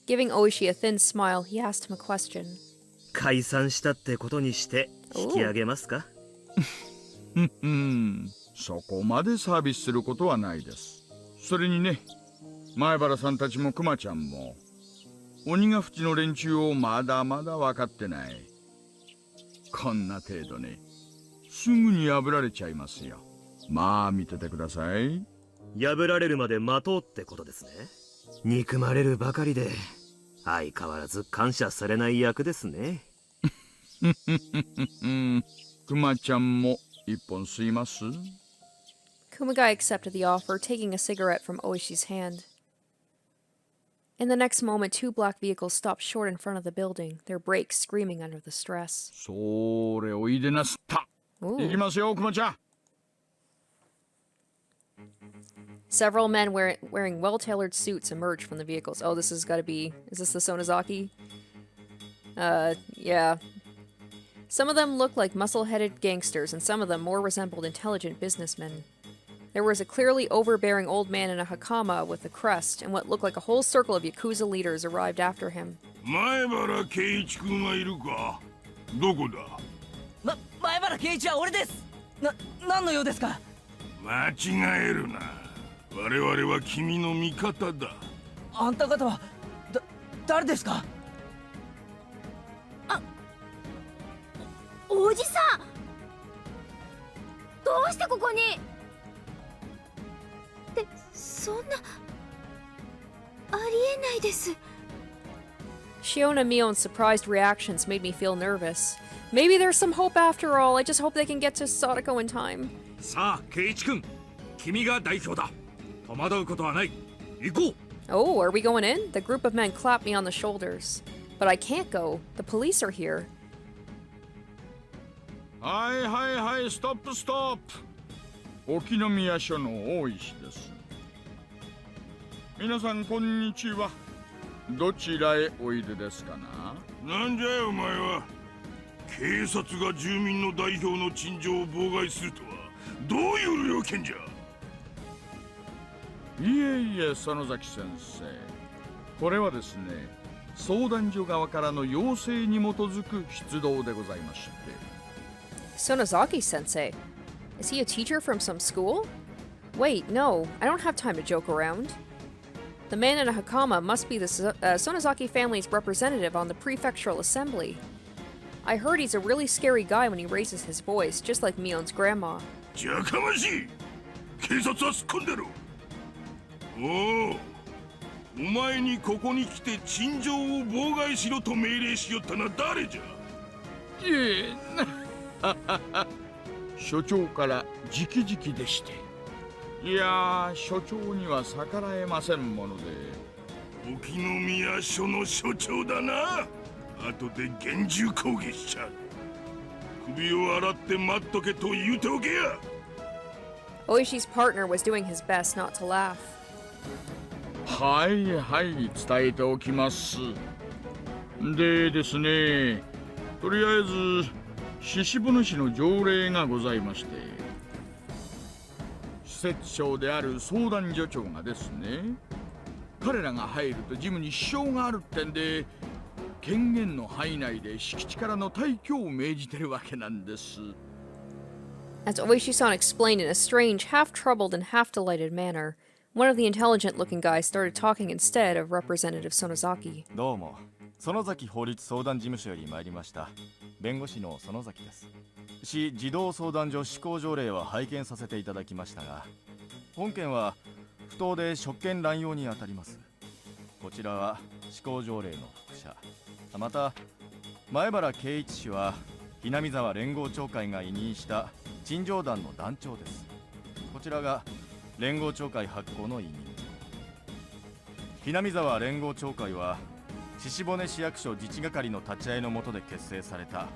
Giving Oishi a thin smile, he asked him a question. 解散したってことにして引き上げますか？そこまでサービスすることはないです。それにね、前原さんたちもクマちゃんも鬼ヶ淵の連中をまだまだ分かってない。こんな程度ね、すぐに破られちゃいますよ。まあ見ててください。破られるまで待とうってことですね。憎まれるばかりで相変わらず感謝されない役ですね。クマちゃんも一本吸います？ Kumagai accepted the offer, taking a cigarette from Oishi's hand. In the next moment, two black vehicles stopped short in front of the building, their brakes screaming under the stress. それおいでなすった。行きますよ、クマちゃん。Several men wearing well-tailored suits emerged from the vehicles. Oh, this has got to be... Is this the Sonozaki? Yeah. Some of them looked like muscle-headed gangsters, and some of them more resembled intelligent businessmen. There was a clearly overbearing old man in a hakama with a crest, and what looked like a whole circle of Yakuza leaders arrived after him. 前原圭一君がいるか？どこだ？前原圭一は俺です。何の用ですか？間違えるな。我々は君の味方だ。あんた方は誰ですか？おじさん、どうしてここに？そんなありえないです。 Shiona Mion's surprised reactions made me feel nervous. Maybe there's some hope after all. I just hope they can get to Satoko in time. さあ、圭一君、君が代表だ。戸惑うことはない。行こう。Oh, are we going in? The group of men clapped me on the shoulders. But I can't go. The police are here. はいはいはい、ストップストップ。沖宮署の大石です。皆さんこんにちは。どちらへおいでですかな？なんじゃよお前は。警察が住民の代表の陳情を妨害するとはどういう了見じゃ？いえいえ、園崎先生、これはですね、相談所側からの要請に基づく出動でございまして。Sonozaki sensei. Is he a teacher from some school? Wait, no, I don't have time to joke around. The man in a hakama must be the Sonozaki family's representative on the prefectural assembly. I heard he's a really scary guy when he raises his voice, just like Mion's grandma. じゃかましい。警察は突っ込んでろ。おお前にここに来て陳情を妨害しろと命令しよったのは誰じゃ？所長から直々でして。いやー、所長には逆らえませんもので。沖宮署の署長だな。後で厳重抗議しちゃう。首を洗って待っとけと言うておけや。Oishi's partner was doing his best not to laugh. はいはい、伝えておきます。でですね、とりあえず獅子船市の条例がございまして、施設長である相談所長がですね、彼らが入ると事務に支障があるってんで、権限の範囲内で敷地からの退去を命じてるわけなんです。As Oishi-san explained in a strange, half-troubled and half-delighted manner, One of the intelligent-looking guys started talking instead of Representative Sonozaki. どうも、園崎法律相談事務所より参りました。弁護士の園崎です。市児童相談所施行条例は拝見させていただきましたが、本件は不当で職権乱用にあたります。こちらは施行条例の複写。また、前原圭一氏はひなみ沢連合長会が委任した陳情団の団長です。こちらが連合長会発行の委任状。ひなみ沢連合長会は鹿骨市役所自治係の立ち会いの下で結成された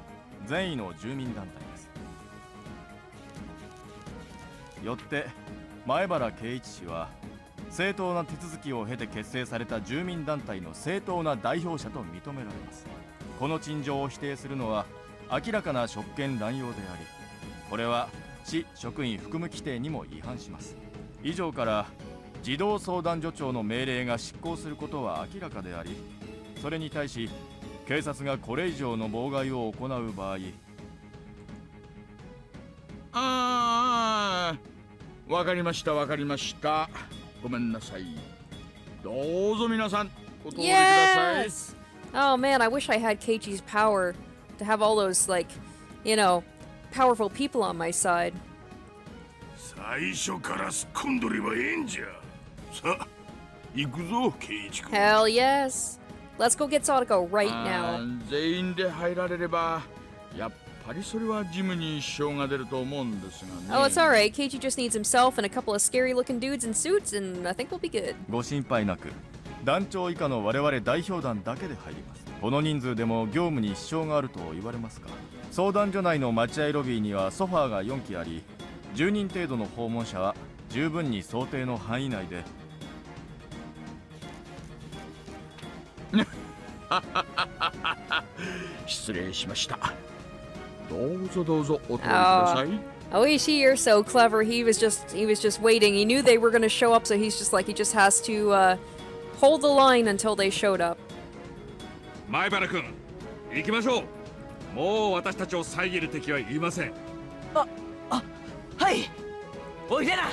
善意の住民団体です。よって前原圭一氏は正当な手続きを経て結成された住民団体の正当な代表者と認められます。この陳情を否定するのは明らかな職権乱用であり、これは市職員服務規定にも違反します。以上から児童相談所長の命令が執行することは明らかであり、それに対し警察がこれ以上の妨害を行う場合、わかりましたわかりました。ごめんなさい。どうぞ皆さんお通りください。 Yes! Oh man, I wish I had Keiichi's power to have all those, like, you know, powerful people on my side. 最初からすっ込んどればええんじゃ。さあ、行くぞ、圭一君。Hell yes! Let's go get Satoko right now. 全員で入られればやっぱりそれはジムに支障が出ると思うんですがね。 Oh, it's alright. Keiichi just needs himself and a couple of scary-looking dudes in suits, and I think we'll be good. ご心配なく、団長以下の我々代表団だけで入ります。この人数でも業務に支障があると言われますか。相談所内の待合ロビーにはソファーが4機あり、10人程度の訪問者は十分に想定の範囲内で。失礼しました。どうぞどうぞお通りください。Oishi, you're so clever. He was just waiting. He knew they were going to show up, so he's just like, he just has to hold the line until they showed up. 前原君、行きましょう。もう私たちを遮る敵はいません。はい。おいでな、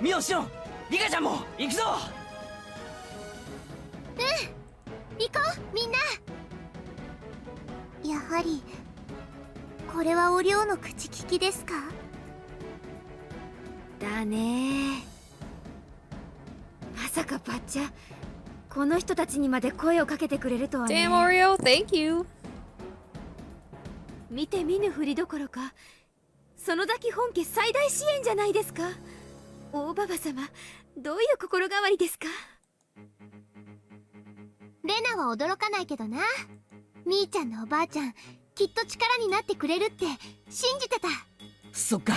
ミオシオン、リカちゃんも行くぞ。行こうみんな。やはりこれはお寮の口利きですか？だね。まさかバッチャこの人たちにまで声をかけてくれるとはね。 Damn, Oreo, thank you. 見て見ぬふりどころか園崎本家最大支援じゃないですか。大ババ様、どういう心変わりですか？レナは驚かないけどな。みーちゃんのおばあちゃんきっと力になってくれるって信じてた。そっか、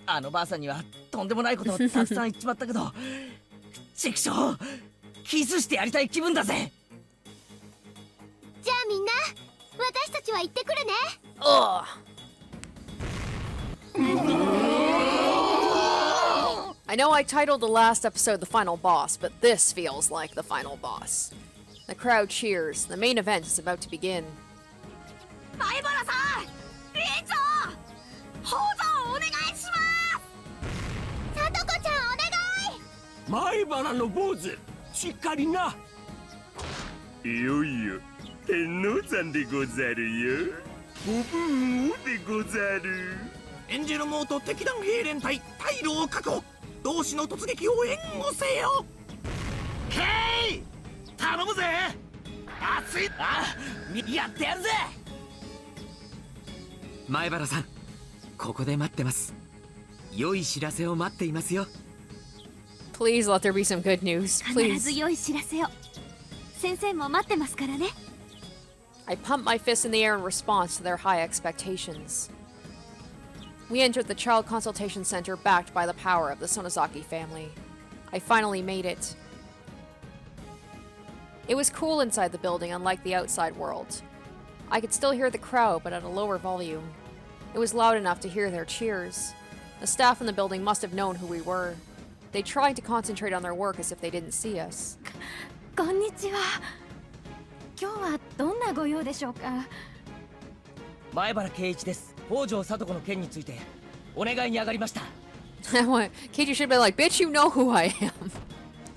あのばあさんにはとんでもないことをたくさん言っちまったけどチクショー、キスしてやりたい気分だぜ。じゃあみんな私たちは行ってくるね。Ugh. I know I titled the last episode The Final Boss, but this feels like the final boss. The crowd cheers. The main event is about to begin. 前原さん、委員長、宝山お願いします。さとこちゃんお願い。前原の坊主、しっかりな。いよいよ天皇山でござるよ。ご武王でござる。エンジェルモーと敵団兵連隊退路を確保。同志の突撃を援護せよ。へい、頼むぜ。熱い。やってやるぜ。前原さん、ここで待ってます。良い知らせを待っていますよ。 Please let there be some good news. 必ず Please. 良い知らせを。先生も待ってますからね。I pumped my fist in the air in response to their high expectations. We entered the Child Consultation Center backed by the power of the Sonozaki family. I finally made it. It was cool inside the building, unlike the outside world. I could still hear the crowd, but at a lower volume. It was loud enough to hear their cheers. The staff in the building must have known who we were. They tried to concentrate on their work as if they didn't see us. こんにちは。今日はどんなご用でしょうか。前原圭一です。北条聡子の件についてお願いに上がりました。Keiichi should have been like, bitch, you know who I am.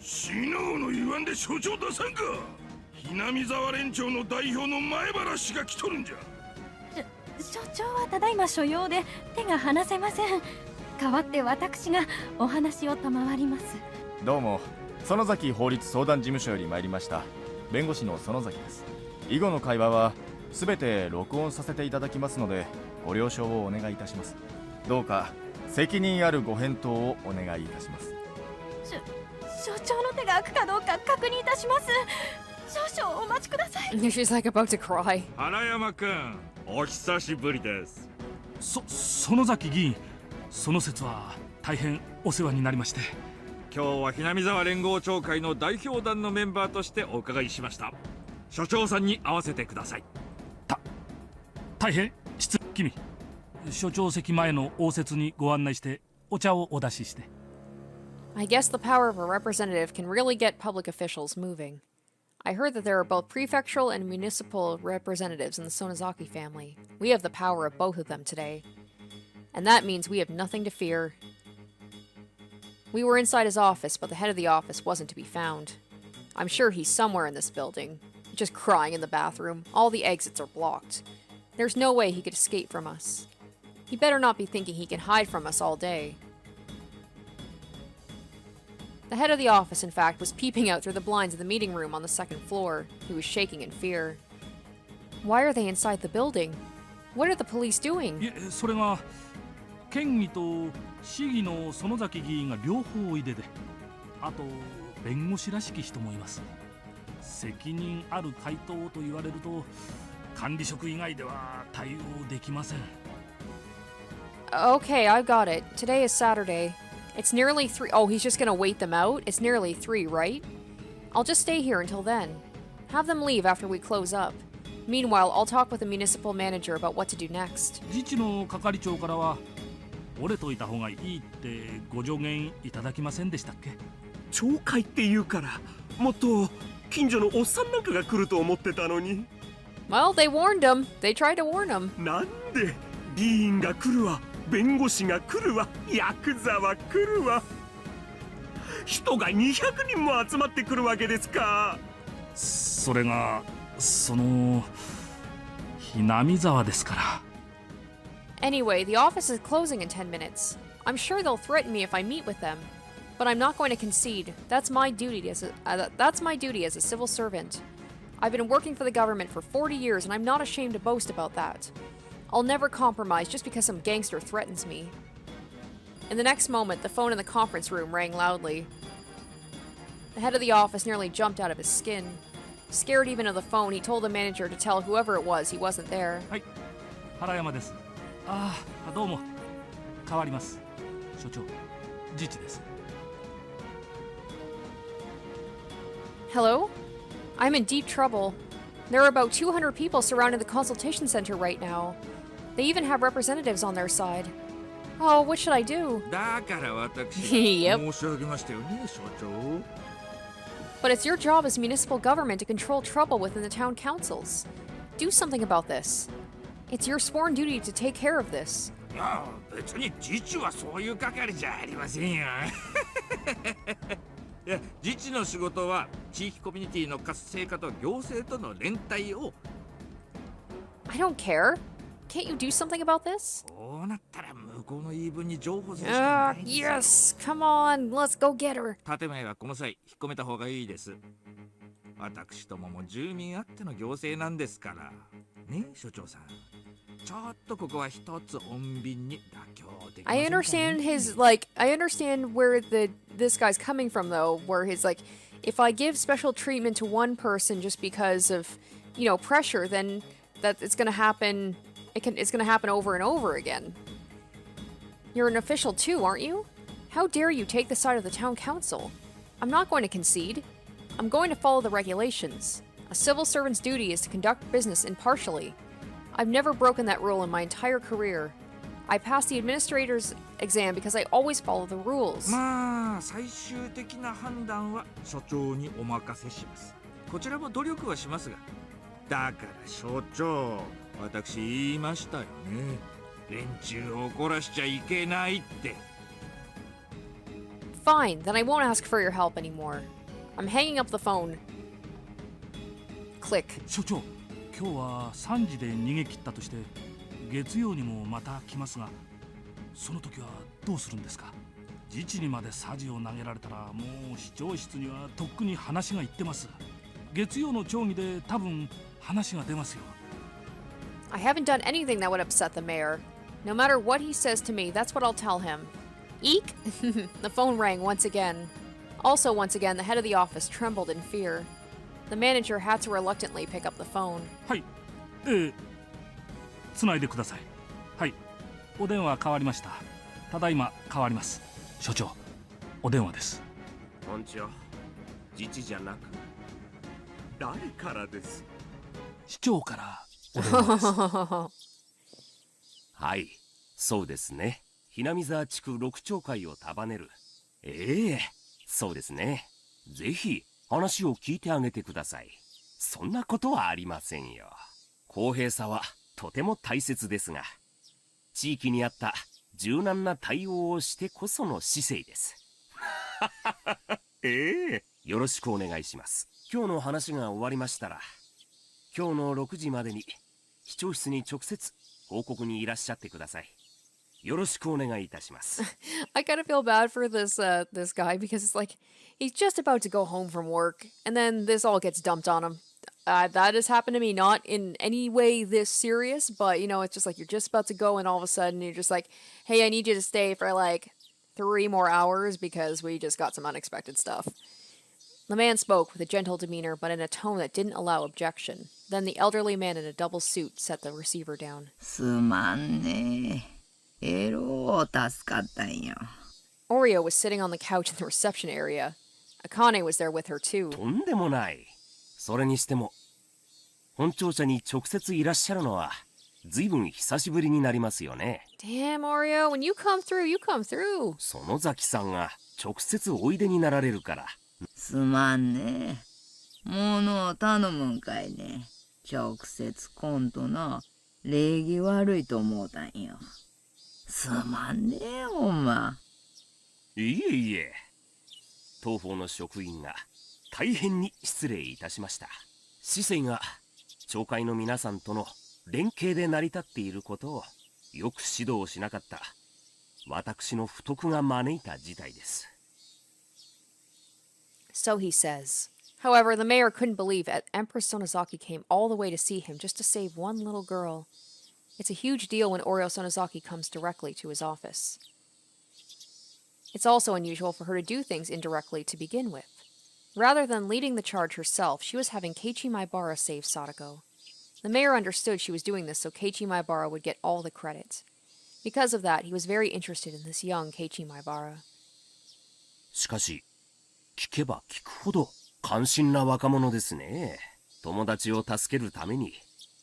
死のうの言わんで所長出さんか。ひなみ沢連長の代表の前原氏が来とるんじゃ。所長はただいま所用で手が離せません。代わって私がお話を賜ります。どうも、園崎法律相談事務所より参りました弁護士の園崎です。以後の会話は全て録音させていただきますので、ご了承をお願いいたします。どうか責任あるご返答をお願いいたします。所長の手が空くかどうか確認いたします。少々お待ちください。She's like about to cry. 原山くん、お久しぶりです。園崎議員、その説は大変お世話になりまして。今日はひなみ沢連合町会の代表団のメンバーとしてお伺いしました。所長さんに会わせてください。大変君、所長席前の応接にご案内してお茶をお出しして。I guess the power of a representative can really get public officials moving. I heard that there are both prefectural and municipal representatives in the Sonozaki family. We have the power of both of them today. And that means we have nothing to fear. We were inside his office, but the head of the office wasn't to be found. I'm sure he's somewhere in this building, just crying in the bathroom. All the exits are blocked. There's no way he could escape from us. He better not be thinking he can hide from us all day. The head of the office, in fact, was peeping out through the blinds of the meeting room on the second floor. He was shaking in fear. Why are they inside the building? What are the police doing? それが県議と市議の園崎議員が両方おいでで、あと弁護士らしき人もいます。責任ある回答と言われると管理職以外では対応できません。Okay, I've got it. Today is Saturday. It's nearly 3. Oh, he's just gonna wait them out? It's nearly 3, right? I'll just stay here until then. Have them leave after we close up. Meanwhile, I'll talk with the municipal manager about what to do next. 自治の係長からは折れといた方がいいってご助言いただきませんでしたっけ？町会って言うからもっと近所のおっさんなんかが来ると思ってたのに。Well, they warned him. They tried to warn him. なんで議員が来るわ、弁護士が来るわ、ヤクザは来るわ、人が200人も集まってくるわけですか。それがそのひなみ沢ですから。Anyway, the office is closing in 10 minutes. I'm sure they'll threaten me if I meet with them, but I'm not going to concede. That's my duty as a civil servant. I've been working for the government for 40 years, and I'm not ashamed to boast about that. I'll never compromise just because some gangster threatens me. In the next moment, the phone in the conference room rang loudly. The head of the office nearly jumped out of his skin. Scared even of the phone, he told the manager to tell whoever it was he wasn't there. はい、原山です。どうも。変わります。所長、自治です。Hello? I'm in deep trouble. There are about 200 people surrounding the consultation center right now. They even have representatives on their side. Oh, what should I do? だから私 Yep. 申し上げましたよね、所長。But it's your job as municipal government to control trouble within the town councils. Do something about this. It's your sworn duty to take care of this. いや、別に自治はそういう係じゃありませんよ。いや、自治の仕事は地域コミュニティの活性化と行政との連帯を。I don't care. Can't you do something about this? そうなったら向こうの言い分に情報するしかないんですよ。Yes! Come on, let's go get her. 建前はこの際引っ込めた方がいいです。私どもも住民あっての行政なんですから。ね、所長さん。ちょっとここは一つ穏便に妥協できませんかね。I understand his, like, I understand where this guy's coming from, though, where he's like, if I give special treatment to one person just because of, you know, pressure, then that it's gonna happen, it's gonna happen over and over again. You're an official too, aren't you? How dare you take the side of the town council? I'm not going to concede. I'm going to follow the regulations. A civil servant's duty is to conduct business impartially. I've never broken that rule in my entire career. I passed the administrator's exam because I always follow the rules. まあ、最終的な判断は所長にお任せします。こちらも努力はしますが。だから所長、私言いましたよね。連中を怒らしちゃいけないって。Fine, then I won't ask for your help anymore. I'm hanging up the phone. Click. 所長、今日は3時で逃げ切ったとして月曜にもまた来ますが、その時はどうするんですか？自治にまでサジを投げられたらもう市長室にはとっくに話がいってます。月曜の町議で多分話が出ますよ。I haven't done anything that would upset the mayor. No matter what he says to me, that's what I'll tell him. Eek! The phone rang once again. Also, once again, the head of the office trembled in fear. The manager had to reluctantly pick up the phone. はい、つないでください。はい、お電話変わりました。ただいま変わります。所長、お電話です。こんにちは。自治じゃなく誰からです？市長からお電話です。はい、そうですね。ひなみ沢地区6町会を束ねる。ええ、そうですね。ぜひ話を聞いてあげてください。そんなことはありませんよ。公平さはとても大切ですが、地域に合った柔軟な対応をしてこその市政です。ええ、よろしくお願いします。今日の話が終わりましたら、今日の6時までに市長室に直接報告にいらっしゃってください。よろしくお願いいたします。I kind of feel bad for this guy because it's like he's just about to go home from work and then this all gets dumped on him. That has happened to me, not in any way this serious, but you know, it's just like you're just about to go and all of a sudden you're just like, hey, I need you to stay for like 3 more hours because we just got some unexpected stuff. The man spoke with a gentle demeanor, but in a tone that didn't allow objection. Then the elderly man in a double suit set the receiver down. すまんね。えろう助かったんよ。Oreo was sitting on the couch in the reception area. Akane was there with her too. とんでもない。それにしても、本庁舎に直接いらっしゃるのは、ずいぶん久しぶりになりますよね。Damn, Oreo, when you come through, you come through. 園崎さんが直接おいでになられるから。すまんね。ものを頼むんかいね。直接来んとな、礼儀悪いと思うたんよ。すまんねえ、ほんま。いえいえ。当方の職員が大変に失礼いたしました。市政が町会の皆さんとの連携で成り立っていることをよく指導しなかった私の不徳が招いた事態です。So he says. However, the mayor couldn't believe that Empress Sonozaki came all the way to see him just to save one little girl. It's a huge deal when Oreo Sonozaki comes directly to his office. It's also unusual for her to do things indirectly to begin with. Rather than leading the charge herself, she was having Keiichi Maibara save Satoko. The mayor understood she was doing this so Keiichi Maibara would get all the credit. Because of that, he was very interested in this young Keiichi Maibara. しかし、聞けば聞くほど関心な若者ですね。友達を助けるために、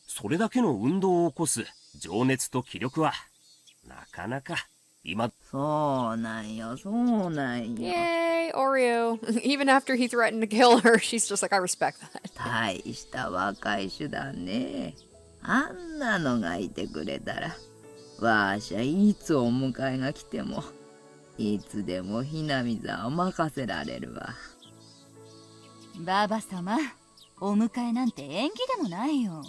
それだけの運動を起こす情熱と気力は、なかなか今。そうなんよ、そうなんよ。Yay, Oreo. Even after he threatened to kill her, she's just like, I respect that. 大した若い手段ね。あんなのがいてくれたら、わーしゃいつお迎えが来ても、いつでもひなみざを任せられるわ。ババ様、お迎えなんて縁起でもないよ。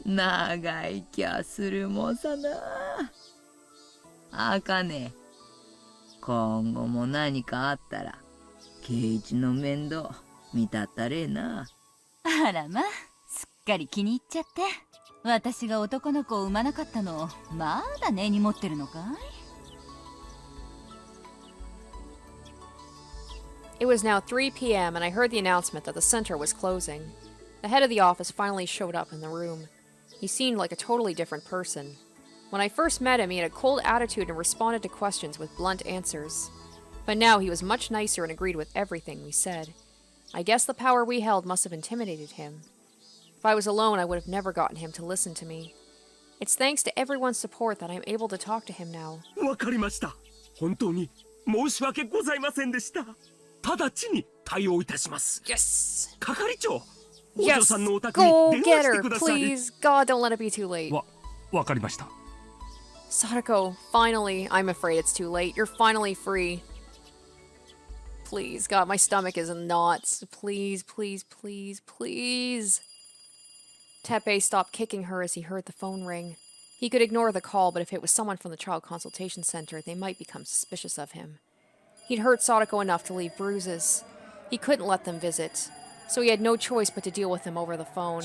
長い気ゃするもさな。あかね、今後も何かあったら、圭一の面倒見たったれな。あらま、すっかり気に入っちゃって。私が男の子を産まなかったのまだ根に持ってるのかい？ It was now 3 p.m. and I heard the announcement that the center was closing. The head of the office finally showed up in the room. He seemed like a totally different person. When I first met him, he had a cold attitude and responded to questions with blunt answers. But now he was much nicer and agreed with everything we said. I guess the power we held must have intimidated him. If I was alone, I would have never gotten him to listen to me. It's thanks to everyone's support that I'm able to talk to him now. わかりました。本当に申し訳ございませんでした。直ちに対応いたします。Yes! 係長、お嬢 Yes! さんのお宅に Go 電話 get して her, ください。 please! God, don't let it be too late. わかりました。Satoko, finally. I'm afraid it's too late. You're finally free. Please, God, my stomach is in knots. Please, please, please, please. Teppei stopped kicking her as he heard the phone ring. He could ignore the call, but if it was someone from the Child Consultation Center, they might become suspicious of him. He'd hurt Satoko enough to leave bruises. He couldn't let them visit, so he had no choice but to deal with them over the phone.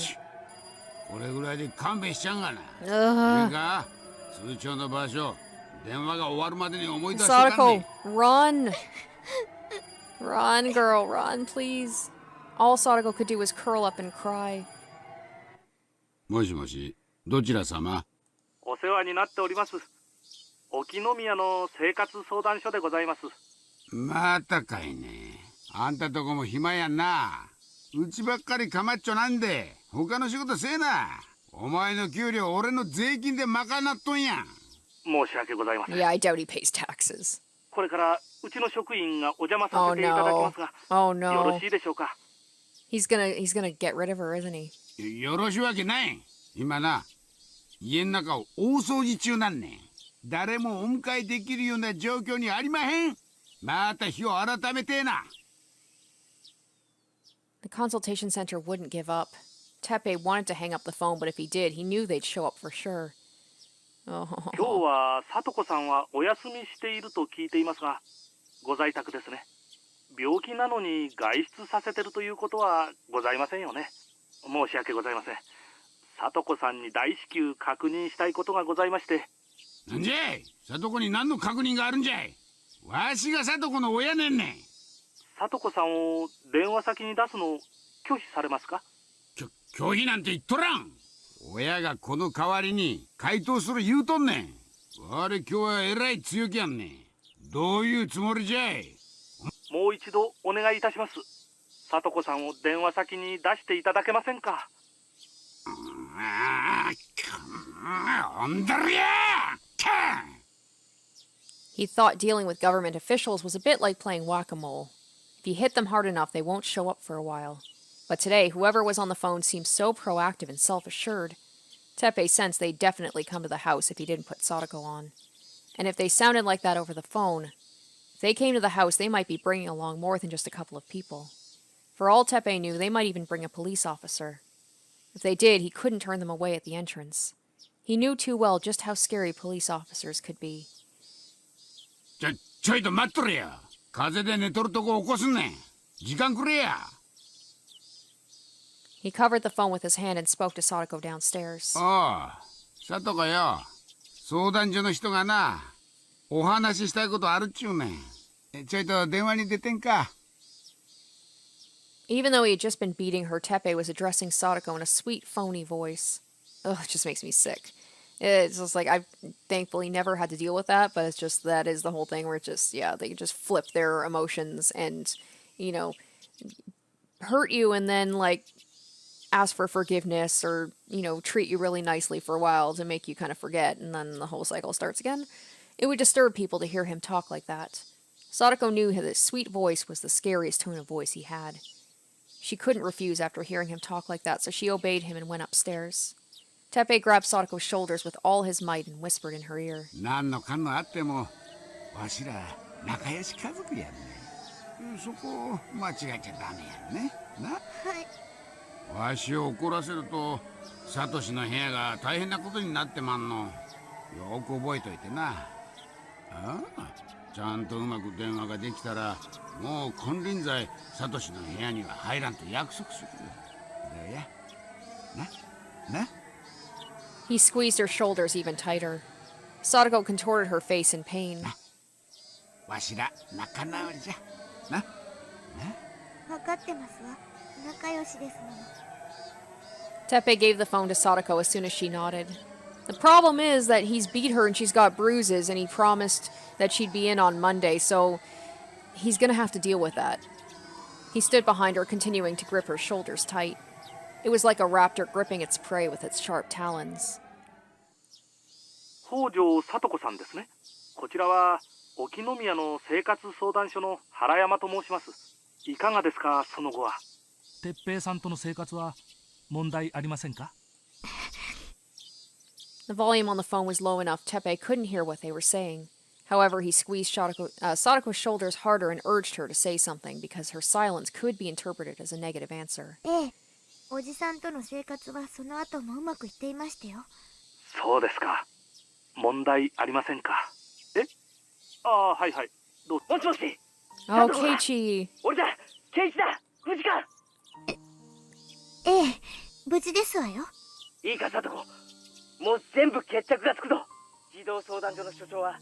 Satoko, run! Run, girl, run, please. All Satoko could do was curl up and cry. もしもし、どちら様？お世話になっております。沖宮の生活相談所でございます。またかいね。あんたとこも暇やんな。うちばっかりかまっちょなんで、他の仕事せえな。お前の給料俺の税金で賄っとんやん。申し訳ございません。Yeah, I doubt he pays taxes. これからうちの職員がお邪魔させていただきますが、Oh no. よろしいでしょうか。He's gonna get rid of her, isn't he? よろしいわけない。今な、家の中を大掃除中なんねん。誰もお迎えできるような状況にありまへん。また日を改めてえな。The consultation center wouldn't give up. Teppei wanted to hang up the phone, but if he did, he knew they'd show up for sure. Oh. 今日は聡子さんはお休みしていると聞いていますが、ご在宅ですね。病気なのに外出させてるということはございませんよね。申し訳ございません。聡子さんに大至急確認したいことがございまして。なんじゃい、聡子に何の確認があるんじゃい。わしが聡子の親ねんねん。聡子さんを電話先に出すのを拒否されますか？拒否なんて言っとらん。親がこの代わりに回答する言うとんねん。我今日はえらい強気やんねん。どういうつもりじゃい。もう一度お願いいたします。聡子さんを電話先に出していただけませんか？He thought dealing with government officials was a bit like playing whack-a-mole. If you hit them hard enough, they won't show up for a while. But today, whoever was on the phone seemed so proactive and self-assured. Teppei sensed they'd definitely come to the house if he didn't put Satoko on. And if they sounded like that over the phone, if they came to the house, they might be bringing along more than just a couple of people. For all Teppei knew, they might even bring a police officer. If they did, he couldn't turn them away at the entrance. He knew too well just how scary police officers could be. ちょいと待っとれや。風邪で寝とるとこ起こすんねん。時間くれや。He covered the phone with his hand and spoke to Satoko downstairs. おう、聡子よ。相談所の人がな、お話ししたいことあるっちゅうねん。ちょいと電話に出てんか。Even though he had just been beating her, Teppei was addressing Satoko in a sweet, phony voice. Ugh, it just makes me sick. It's just like, I've thankfully never had to deal with that, but it's just, that is the whole thing where it's just, yeah, they just flip their emotions and, you know, hurt you and then, like, ask for forgiveness or, you know, treat you really nicely for a while to make you kind of forget, and then the whole cycle starts again. It would disturb people to hear him talk like that. Satoko knew his sweet voice was the scariest tone of voice he had. She couldn't refuse after hearing him talk like that, so she obeyed him and went upstairs. Teppei grabbed Satoko's shoulders with all his might and whispered in her ear. 何のかんのあっても、わしら仲良し家族やんね。そこ間違えちゃダメやんね。な。はい。わしを怒らせると、サトシの部屋が大変なことになってまんの。よく覚えといてな。ああ、ちゃんとうまく電話ができたら、もう金輪際サトシの部屋には入らんと約束する。どうや。な。He squeezed her shoulders even tighter. Satoko contorted her face in pain. わしら仲直りじゃ。な。分かってますわ。仲良しですもの。Teppei gave the phone to Satoko as soon as she nodded. The problem is that he's beat her and she's got bruises, and he promised that she'd be in on Monday, so he's gonna have to deal with that. He stood behind her, continuing to grip her shoulders tight. It was like a raptor gripping its prey with its sharp talons. 北条聡子さんですね。こちらは沖宮の生活相談所の原山と申します。いかがですか、その後は。哲平さんとの生活は問題ありませんか？ The volume on the phone was low enough Teppei couldn't hear what they were saying. However, he squeezed Satoko's shoulders harder and urged her to say something because her silence could be interpreted as a negative answer. ええ、おじさんとの生活はその後もうまくいっていましたよ。そうですか。問題ありませんか。え？ああ、はいはい。どうもしもし。Oh, Keiichi. 俺だ。ケイチだ。無事か。ええ、無事ですわよ。いいか、サトコ。もう全部決着がつくぞ。児童相談所の所長は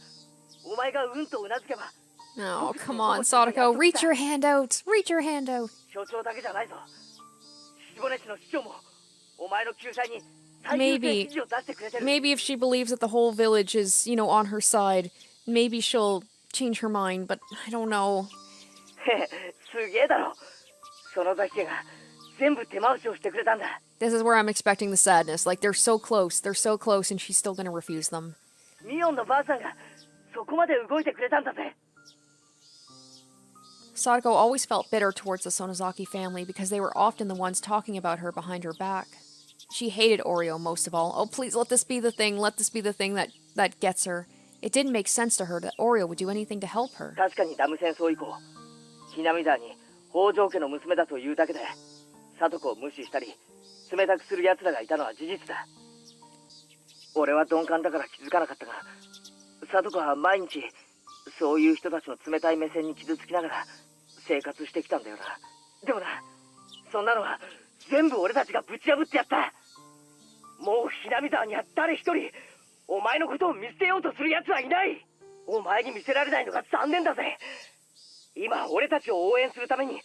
お前がうんとうなずけば。Oh, come on, Satoko. Reach your hand out. Reach your hand out. 所長だけじゃないぞ。絞根市の市長もお前の救済に。Maybe if she believes that the whole village is, on her side, maybe she'll change her mind, but I don't know. すげえだろ。Sonozakiが全部手回しをしてくれたんだ。This is where I'm expecting the sadness. Like, they're so close, and she's still gonna refuse them. ミオンのばあさんがそこまで動いてくれたんだぜ。Satoko always felt bitter towards the Sonozaki family because they were often the ones talking about her behind her back. She hated Oreo most of all. Oh, please let this be the thing. Let this be the thing that gets her. It didn't make sense to her that Oreo would do anything to help her. 確かにダム戦争以降、ひなみ沢に北条家の娘だというだけで、サトコを無視したり、冷たくする奴らがいたのは事実だ。俺は鈍感だから気づかなかったが、サトコは毎日そういう人たちの冷たい目線に傷つきながら生活してきたんだよな。でもな、そんなのは全部俺たちがぶち破ってやった。もうひなみ沢には誰一人お前のことを見捨てようとする奴はいない。お前に見せられないのが残念だぜ。今俺たちを応援するために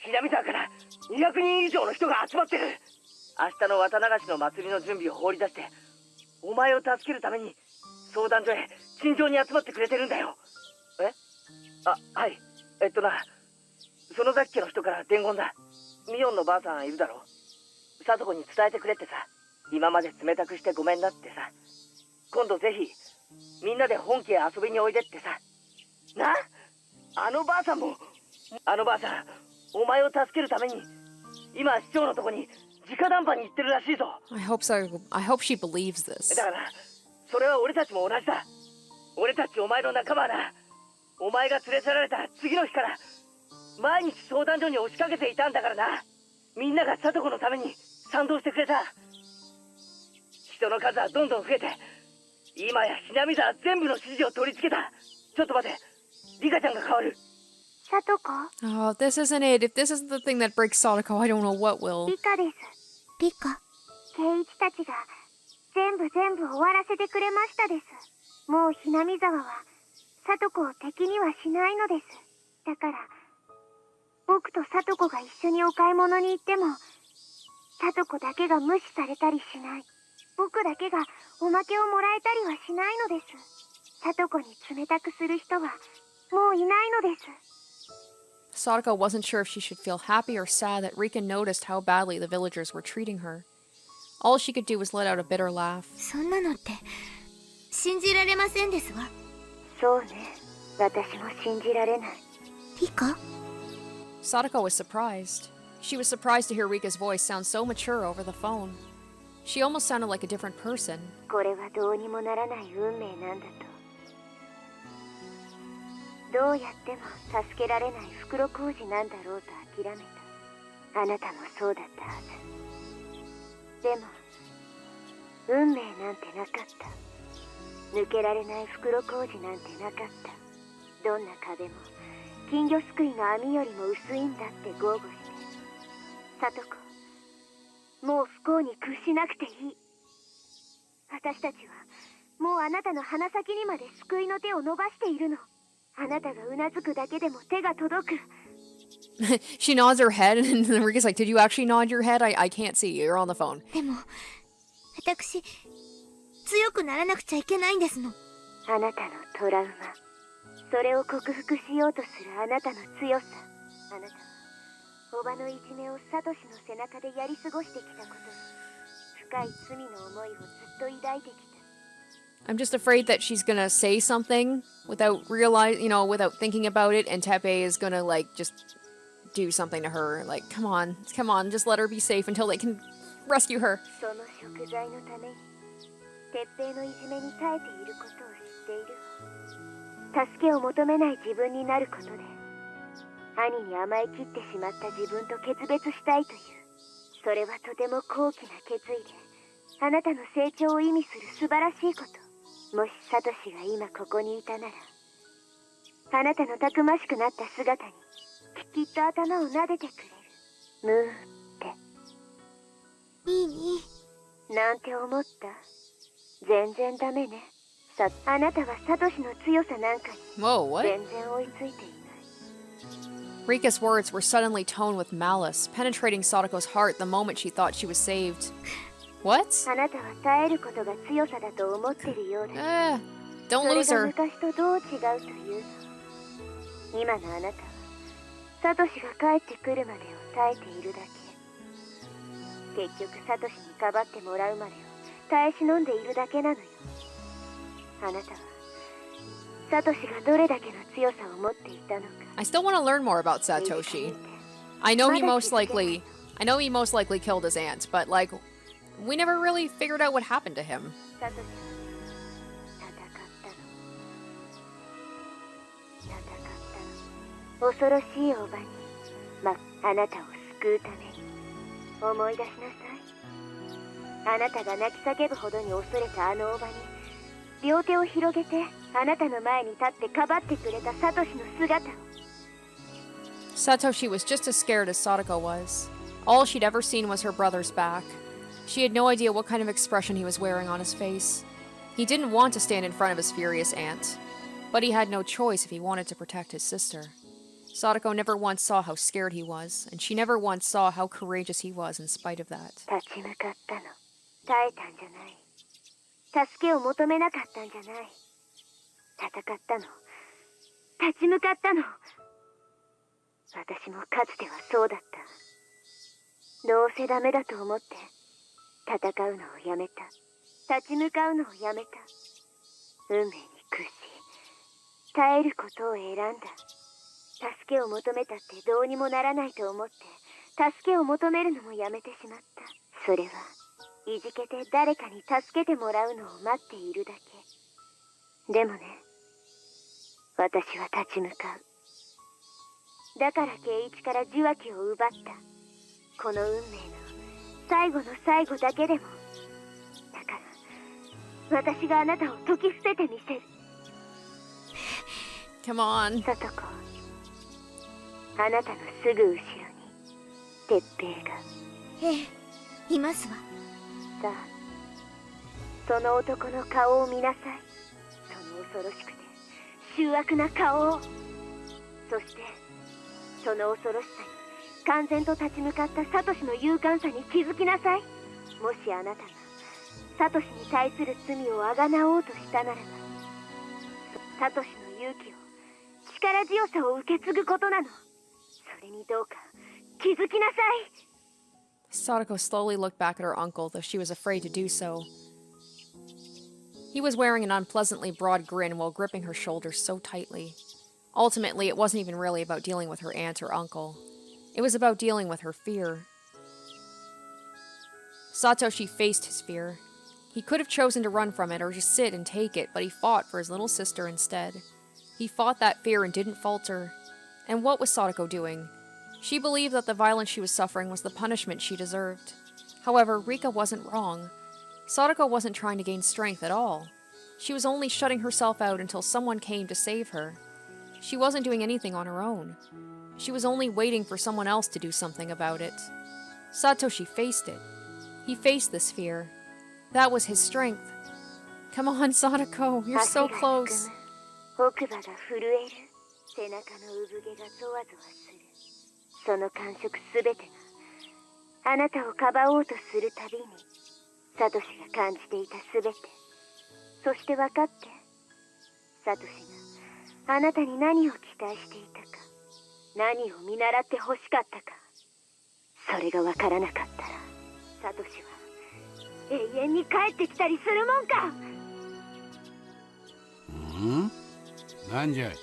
ひなみ沢から200人以上の人が集まってる。明日の綿流しの祭りの準備を放り出してお前を助けるために相談所へ陳情に集まってくれてるんだよ。え？あ、はい。Sonozaki家の人から伝言だ。ミオンのばあさんいるだろ。サトコに伝えてくれってさ。今まで冷たくしてごめんなってさ。今度ぜひみんなで本家へ遊びにおいでってさ。な？あのばあさんも。あのばあさん、お前を助けるために今市長のとこに直談判に行ってるらしいぞ。I hope so. I hope she believes this. だからそれは俺たちも同じだ。俺たちお前の仲間はな、お前が連れ去られた次の日から毎日相談所に押しかけていたんだからな。みんながサトコのために賛同してくれた。人の数はどんどん増えて、今やひなみ沢全部の支持を取り付けた。ちょっと待て、リカちゃんが変わる。サトコ？ Oh, this isn't it. If this isn't the thing that breaks Satoko, I don't know what will. リカです。リカ？ケイイチたちが全部終わらせてくれましたです。もうひなみ沢はサトコを敵にはしないのです。だから僕とサトコが一緒にお買い物に行ってもサトコだけが無視されたりしない。僕だけがおまけをもらえたりはしないのです。サトコに冷たくする人はもういないのです。Satoko wasn't sure if she should feel happy or sad that Rika noticed how badly the villagers were treating her. All she could do was let out a bitter laugh. そんなのって信じられませんですわ。そうね、私も信じられない。リカ？ Satoko was surprised. She was surprised to hear Rika's voice sound so mature over the phone. She almost sounded like a different person. これはどうにもならない運命なんだと。どうやっても助けられない袋小路なんだろうと諦めた。あなたもそうだったはず。でも運命なんてなかった。抜けられない袋小路なんてなかった。どんな壁も金魚すくいの網よりも薄いんだって豪語して。サトコ、もう不幸に屈しなくていい。私たちはもうあなたの鼻先にまで救いの手を伸ばしているの。あなたがうなずくだけでも手が届く。She nods her head, and Rika's like, "Did you actually nod your head? I can't see. You're on the phone." でも私強くならなくちゃいけないんですの。あなたのトラウマ、それを克服しようとするあなたの強さ。あなたはおばのいじめをサトシの背中でやり過ごしてきたことに深い罪の思いをずっと抱いてきた。I'm just afraid that she's gonna say something without without thinking about it, and Teppei is gonna just do something to her. Like, come on, just let her be safe until they can rescue her. その食材のために鉄平のいじめに耐えていることを知っているわ。助けを求めない自分になることで兄に甘えきってしまった自分と決別したいという、それはとても高貴な決意で、あなたの成長を意味する素晴らしいこと。もしサトシが今ここにいたなら、あなたのたくましくなった姿にきっと頭を撫でてくれる。ムーっていいなんて思った？全然ダメね。あなたはサトシの強さなんかに Whoa, what? 全然追いついていない。Rika's words were suddenly toned with malice, penetrating Satoko's heart the moment she thought she was saved. What? あなたは耐えることが強さだと思ってるようだ。Don't lose それ her. が昔とどう違うというの。今のあなたはサトシが帰ってくるまでを耐えているだけ。結局サトシにかばってもらうまでを耐え忍んでいるだけなのよ。あなたはサトシがどれだけの強さを持っていたのか。I still want to learn more about Satoshi. I know he most likely killed his aunt, but like we never really figured out what happened to him. サトシは戦ったの。恐ろしいおばに、あなたを救うために。思い出しなさい。あなたが泣き叫ぶほどに恐れたあのおばに、両手を広げてあなたの前に立ってかばってくれたサトシの姿を。Satoshi was just as scared as Satoko was. All she'd ever seen was her brother's back. She had no idea what kind of expression he was wearing on his face. He didn't want to stand in front of his furious aunt, but he had no choice if he wanted to protect his sister. Satoko never once saw how scared he was, and she never once saw how courageous he was in spite of that. 立ち向かったの。耐えたんじゃない。助けを求めなかったんじゃない。戦ったの。立ち向かったの。私もかつてはそうだった。どうせダメだと思って戦うのをやめた。立ち向かうのをやめた。運命に屈し耐えることを選んだ。助けを求めたってどうにもならないと思って助けを求めるのもやめてしまった。それはいじけて誰かに助けてもらうのを待っているだけ。でもね、私は立ち向かう。だから圭一から受話器を奪った。この運命の最後の最後だけでも。だから私があなたを解き捨ててみせる。Come on. サトコ、あなたのすぐ後ろに鉄平が。ええ、いますわ。さあ、その男の顔を見なさい。その恐ろしくて醜悪な顔を。そしてその恐ろしさに完全と立ち向かったサトシの勇敢さに気づきなさい。もしあなたがサトシに対する罪をあがなおうとしたならば、サトシの勇気を、力強さを受け継ぐことなの。それにどうか気づきなさい。Satoko slowly looked back at her uncle, though she was afraid to do so. He was wearing an unpleasantly broad grin while gripping her shoulders so tightly. Ultimately, it wasn't even really about dealing with her aunt or uncle. It was about dealing with her fear. Satoshi faced his fear. He could have chosen to run from it or just sit and take it, but he fought for his little sister instead. He fought that fear and didn't falter. And what was Satoko doing? She believed that the violence she was suffering was the punishment she deserved. However, Rika wasn't wrong. Satoko wasn't trying to gain strength at all. She was only shutting herself out until someone came to save her. She wasn't doing anything on her own. She was only waiting for someone else to do something about it. Satoshi faced it. He faced this fear. That was his strength. Come on, Satoko, you're so close. 奥歯が震える。背中の産毛がゾワゾワする。その感触すべてがあなたをかばおうとするたびにサトシが感じていたすべて、そして分かって、サトシがあなたに何を期待していたか、何を見習って欲しかったか、それが分からなかったらサトシは永遠に帰ってきたりするもんか。なんじゃい、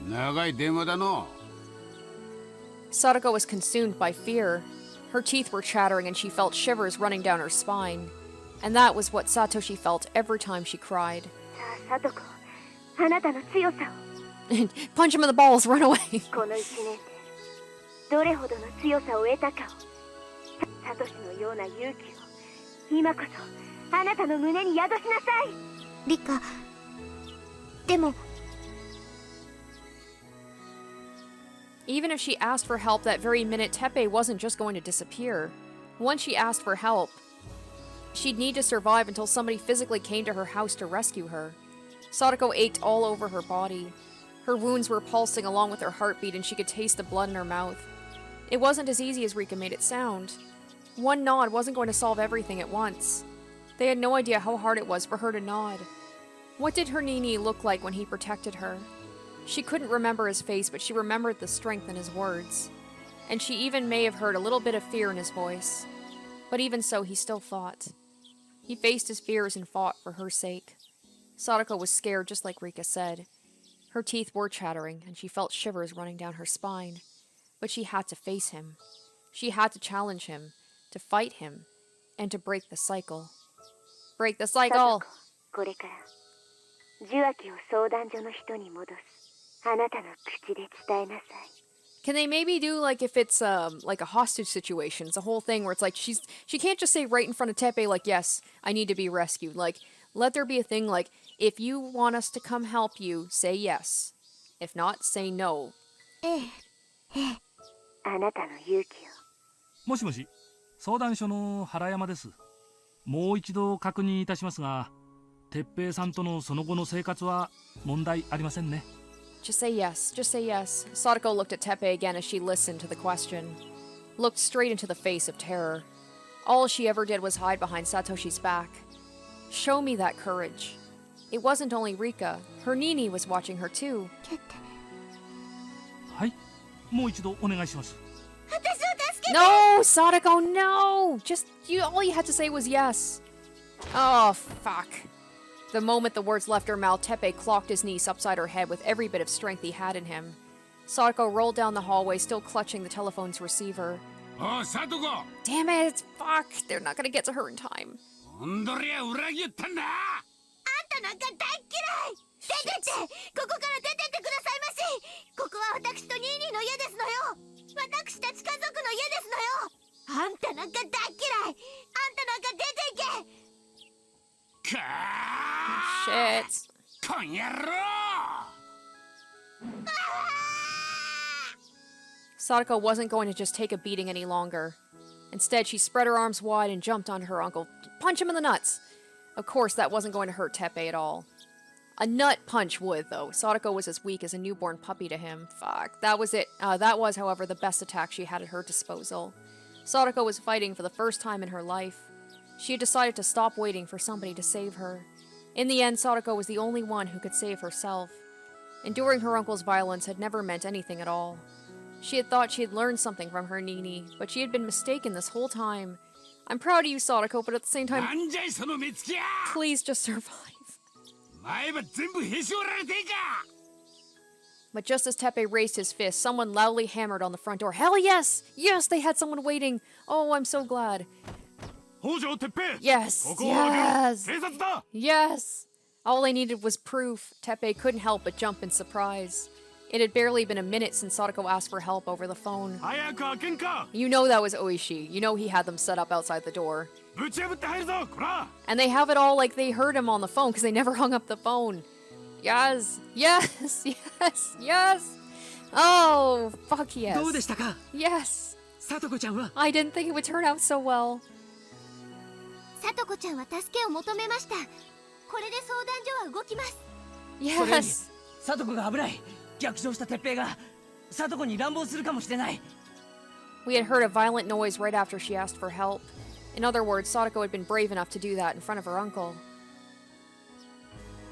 長い電話だの。Satoko was consumed by fear. Her teeth were chattering and she felt shivers running down her spine. And that was what Satoshi felt every time she cried. さあ、サトコ、あなたの強さを。Punch him in the balls, run away. この一年でどれほどの強さを得たかを。サトシのような勇気を今こそあなたの胸に宿しなさい。リカ、でも。Even if she asked for help that very minute, Teppei wasn't just going to disappear. Once she asked for help, she'd need to survive until somebody physically came to her house to rescue her. Satoko ached all over her body. Her wounds were pulsing along with her heartbeat, and she could taste the blood in her mouth. It wasn't as easy as Rika made it sound. One nod wasn't going to solve everything at once. They had no idea how hard it was for her to nod. What did her Nini look like when he protected her? She couldn't remember his face, but she remembered the strength in his words. And she even may have heard a little bit of fear in his voice. But even so, he still fought. He faced his fears and fought for her sake. Satoko was scared, just like Rika said. Her teeth were chattering, and she felt shivers running down her spine. But she had to face him. She had to challenge him, to fight him, and to break the cycle. Break the cycle! これから受話器を相談所の人に戻す。あなたの口で伝えなさい。 Can they maybe do like if it's like a hostage situation? It's a whole thing where it's like she can't just say right in front of Teppei like, yes, I need to be rescued. Like, let there be a thing like, if you want us to come help you, say yes. If not, say no. あなたの勇気を。もしもし、相談所の原山です。もう一度確認いたしますが、哲平さんとのその後の生活は問題ありませんね。Just say yes. Just say yes. Satoko looked at Teppei again as she listened to the question. Looked straight into the face of terror. All she ever did was hide behind Satoshi's back. Show me that courage. It wasn't only Rika. Her Nini was watching her too. はい、もう一度お願いします。 No, Satoko, no! Just all you had to say was yes. Oh, fuck. The moment the words left her mouth, Teppei clocked his niece upside her head with every bit of strength he had in him. Satoko rolled down the hallway, still clutching the telephone's receiver. Oh, Satoko! Damn it! Fuck! They're not gonna get to her in time. なんだりゃ裏切ったんだ。あんたなんか大嫌い。出てって、ここから出てってくださいまし。ここは私とニーニーの家ですのよ。私たち家族の家ですのよ。あんたなんか大嫌い。あんたなんか出ていけ。 Shit. こん野郎! Satoko wasn't going to just take a beating any longer. Instead, she spread her arms wide and jumped onto her uncle. Punch him in the nuts! Of course, that wasn't going to hurt Teppei at all. A nut punch would, though. Satoko was as weak as a newborn puppy to him. Fuck. That was it. That was, however, the best attack she had at her disposal. Satoko was fighting for the first time in her life. She had decided to stop waiting for somebody to save her. In the end, Satoko was the only one who could save herself. Enduring her uncle's violence had never meant anything at all. She had thought she had learned something from her Nini, but she had been mistaken this whole time. I'm proud of you, Satoko, but at the same time, please just survive. But just as Teppei raised his fist, someone loudly hammered on the front door. Hell yes! Yes, they had someone waiting! Oh, I'm so glad. Yes! Yes! Yes! All they needed was proof. Teppei couldn't help but jump in surprise. It had barely been a minute since Satoko asked for help over the phone. You know that was Oishi. You know he had them set up outside the door. And they have it all like they heard him on the phone because they never hung up the phone. Yes! Yes! Yes! Yes! Oh, fuck yes. どうでしたか? Yes! さとこちゃんは? I didn't think it would turn out so well. さとこちゃんは助けを求めました。これで相談所は動きます。Yes! さとこが危ない。逆上した鉄平がさとこに乱暴するかもしれない。 We had heard a violent noise right after she asked for help. In other words, Satoko had been brave enough to do that in front of her uncle.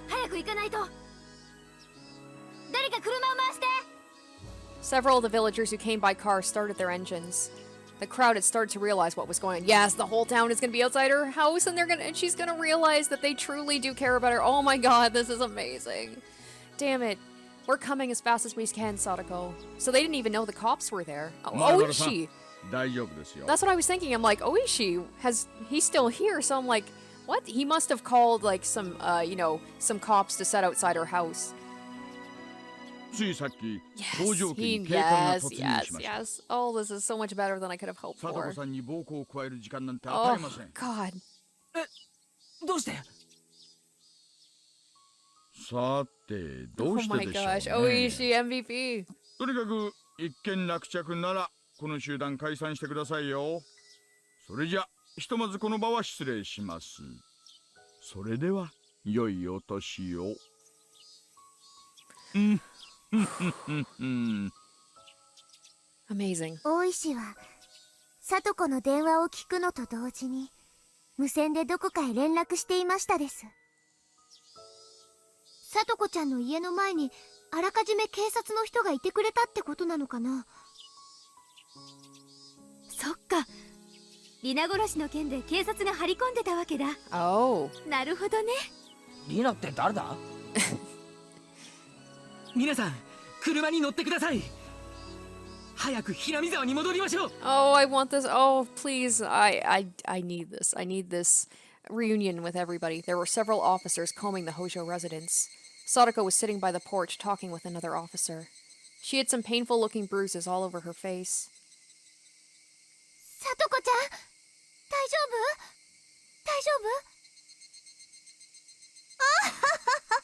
早く行かないと。誰か車を回して。 Several of the villagers who came by car started their engines. The crowd had started to realize what was going on. Yes, the whole town is going to be outside her house, and she's going to realize that they truly do care about her. Oh my god, this is amazing. Damn it. We're coming as fast as we can, Satoko. So they didn't even know the cops were there. Oh, Oishi! That's what I was thinking. I'm like, Oishi, he's still here, so I'm like, What? He must have called like some, some cops to set outside her house. ついさっき Yes, 工場家 he, に警官が yes, 突入 yes, しました。 yes. Oh, this is so much better than I could have hoped 貞 for. 子さんに暴行を加える時間なんて与え Oh, ません。 God. どうして？さてど Oh うして my でしょう gosh. ね。 Oishi MVP. とにかく一件落着ならこの集団解散してくださいよ。それじゃひとまずこの場は失礼します。それでは良いお年を。Amazing. 大石は聡子の電話を聞くのと同時に無線でどこかへ連絡していましたです。聡子ちゃんの家の前にあらかじめ警察の人がいてくれたってことなのかな。そっか、リナ殺しの件で警察が張り込んでたわけだ。Oh. なるほどね。リナって誰だ？皆さん車に乗ってください。早くひなみ沢に戻りましょう。 Oh, I want this. Oh, please. I need this. I need this reunion with everybody. There were several officers combing the Hojo residence. Satoko was sitting by the porch talking with another officer. She had some painful-looking bruises all over her face. 聡子ちゃん、大丈夫？大丈夫？あははは、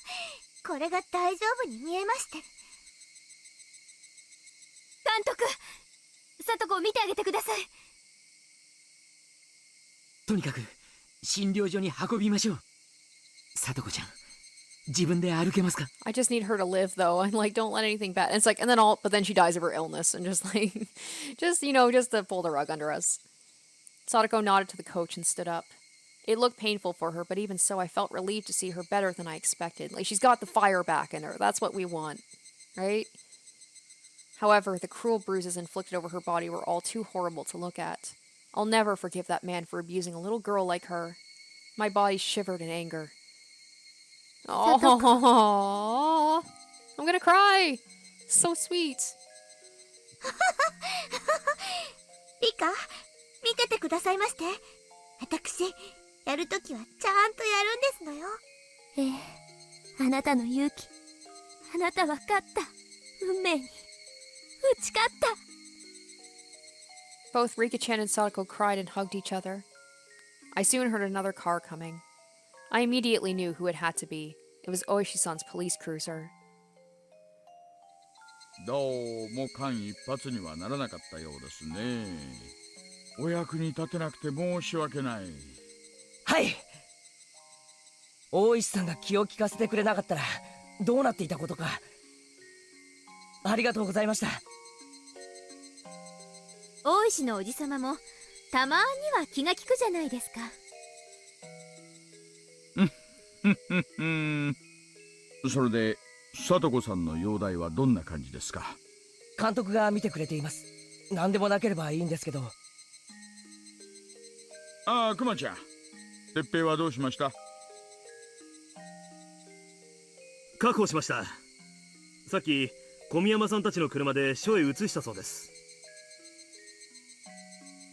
これが大丈夫に見えまして。監督、聡子を見てあげてください。とにかく診療所に運びましょう。聡子ちゃん、自分で歩けますか？ I just need her to live, though. I'm like, don't let anything bad. And it's like, but then she dies of her illness, and just like, just to pull the rug under us. Sadako nodded to the coach and stood up. It looked painful for her, but even so, I felt relieved to see her better than I expected. Like, she's got the fire back in her. That's what we want, right? However, the cruel bruises inflicted over her body were all too horrible to look at. I'll never forgive that man for abusing a little girl like her. My body shivered in anger. Oh, I'm gonna cry. So sweet. リカ、見ててくださいまして。私、やるときはちゃんとやるんですのよ。ええ、あなたの勇気、あなたは勝った。運命に打ち勝った。Both Rika-chan and Sadako cried and hugged each other. I soon heard another car coming. I immediately knew who it had to be. It was Oishi-san's police cruiser. どうも間一髪にはならなかったようですね。お役に立てなくて申し訳ない。はい。大石さんが気を利かせてくれなかったらどうなっていたことか。ありがとうございました。大石のおじさまもたまには気が利くじゃないですか。それで聡子さんの容体はどんな感じですか？監督が見てくれています。何でもなければいいんですけど。ああ、クマちゃん、鉄平はどうしました？確保しました。さっき小宮山さんたちの車で署へ移したそうです。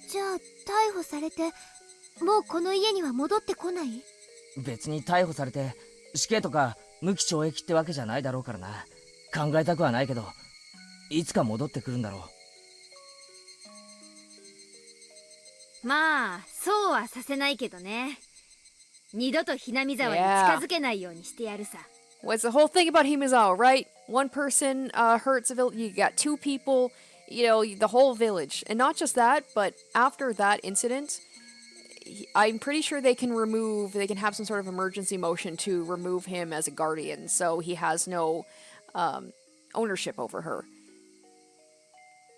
じゃあ逮捕されてもうこの家には戻ってこない？別に逮捕されて死刑とか無期懲役ってわけじゃないだろうからな。考えたくはないけど、いつか戻ってくるんだろう。まあそうはさせないけどね。二度とひなみ沢に近づけないようにしてやるさ。What's the whole thing about Himizawa, right? One person hurts a village, you got two people, the whole village. And not just that, but after that incident, I'm pretty sure they can have some sort of emergency motion to remove him as a guardian, so he has no ownership over her.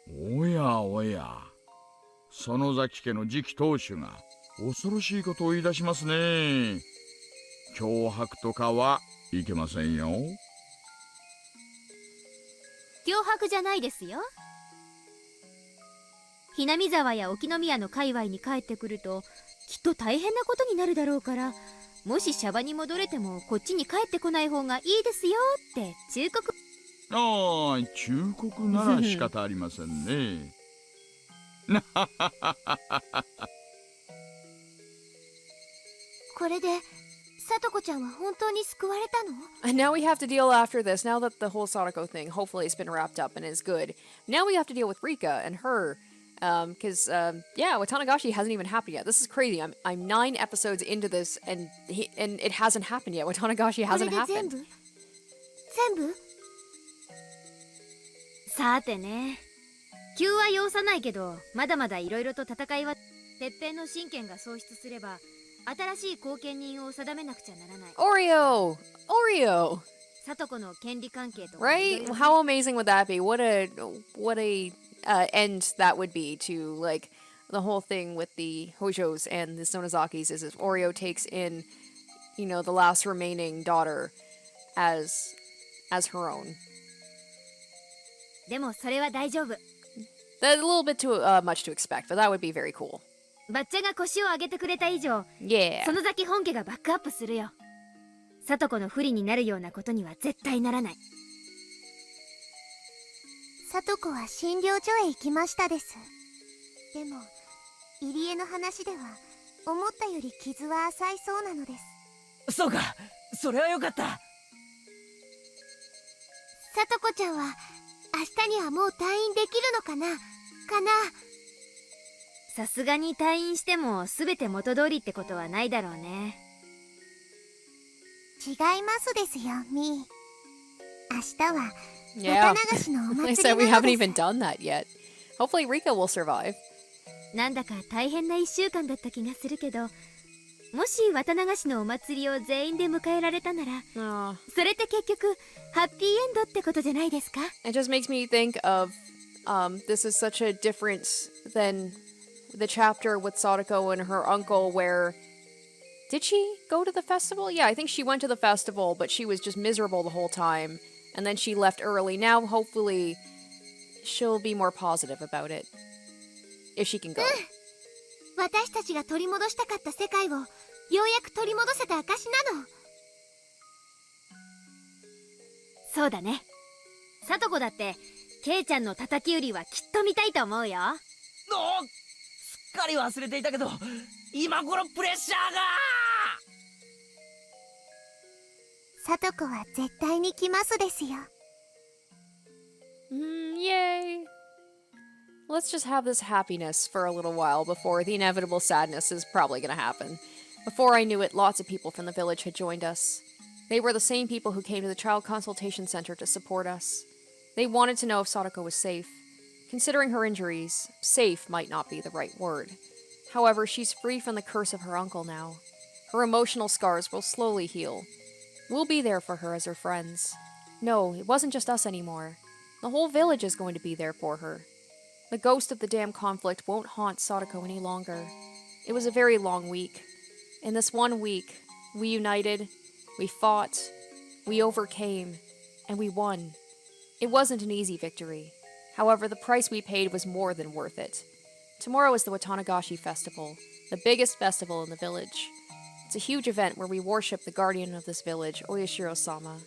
おやおや、園崎家の次期当主が恐ろしいことを言い出しますね。脅迫とかはいけませんよ。脅迫じゃないですよ。ひなみ沢や沖宮の界隈に帰ってくるときっと大変なことになるだろうから、もしシャバに戻れてもこっちに帰ってこない方がいいですよって忠告。ああ、忠告なら仕方ありませんね。これでさとこちゃんは本当に救われたの？ And now we have to deal after this, now that the whole Satoko thing hopefully has been wrapped up and is good. Now we have to deal with Rika and her. Because, yeah, Watanagashi hasn't even happened yet. This is crazy. I'm 9 episodes into this, and it hasn't happened yet. Watanagashi hasn't happened. 全部？さてね、急は要さないけど、まだまだ色々と戦いは。鉄平の神剣が喪失すれば、新しい後見人を定めなくちゃならない。Oreo! さとこの権利関係とか。Right? How amazing would that be? What a end that would be to, like, the whole thing with the Hojos and the Sonozakis is if Oreo takes in, you know, the last remaining daughter as her own. でもそれは大丈夫。That's a little bit too much to expect, but that would be very cool. バッチャが腰を上げてくれた以上、Yeah. 園崎本家がバックアップするよ。さとこの不利になるようなことには絶対ならない。さとこは診療所へ行きましたです。でも入江の話では思ったより傷は浅いそうなのです。そうか、それはよかった。さとこちゃんは明日にはもう退院できるのかな？さすがに退院しても全て元通りってことはないだろうね。違いますですよ、みー。明日は Yeah. 綿流しのお They 祭 said り we なの haven't です。 even done that yet. Hopefully Rika will survive. なんだか大変な1週間だった気がするけど、もし綿流しのお祭りを全員で迎えられたなら、それって結局ハッピーエンドってことじゃないですか？ It just makes me think of this is such a difference than the chapter with Satoko and her uncle where did she go to the festival? Yeah, I think she went to the festival, but she was just miserable the whole time. And then she left early. Now, hopefully, she'll be more positive about it. If she can go. 私たちが取り戻したかった世界をようやく取り戻せた証なの。そうだね。さとこだってケイちゃんの叩き売りはきっと見たいと思うよ。すっかり忘れていたけど、今頃プレッシャーが。さとこは絶対に来ますですよ。Yay! Let's just have this happiness for a little while before the inevitable sadness is probably gonna happen. Before I knew it, lots of people from the village had joined us. They were the same people who came to the Child Consultation Center to support us. They wanted to know if Satoko was safe. Considering her injuries, safe might not be the right word. However, she's free from the curse of her uncle now. Her emotional scars will slowly heal. We'll be there for her as her friends. No, it wasn't just us anymore. The whole village is going to be there for her. The ghost of the damn conflict won't haunt Satoko any longer. It was a very long week. In this one week, we united, we fought, we overcame, and we won. It wasn't an easy victory. However, the price we paid was more than worth it. Tomorrow is the Watanagashi Festival, the biggest festival in the village. It's a huge event where we worship the guardian of this village, Oyashiro-sama.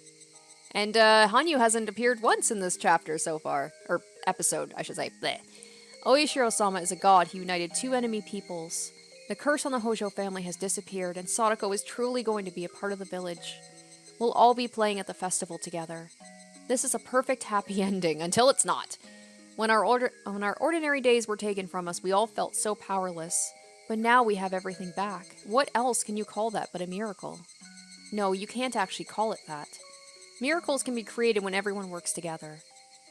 And Hanyu hasn't appeared once in this chapter so far. Or episode, I should say. Bleh. Oyashiro-sama is a god who united two enemy peoples. The curse on the Hojo family has disappeared, and Satoko is truly going to be a part of the village. We'll all be playing at the festival together. This is a perfect happy ending, until it's not. When our ordinary days were taken from us, we all felt so powerless. But now we have everything back. What else can you call that but a miracle? No, you can't actually call it that. Miracles can be created when everyone works together.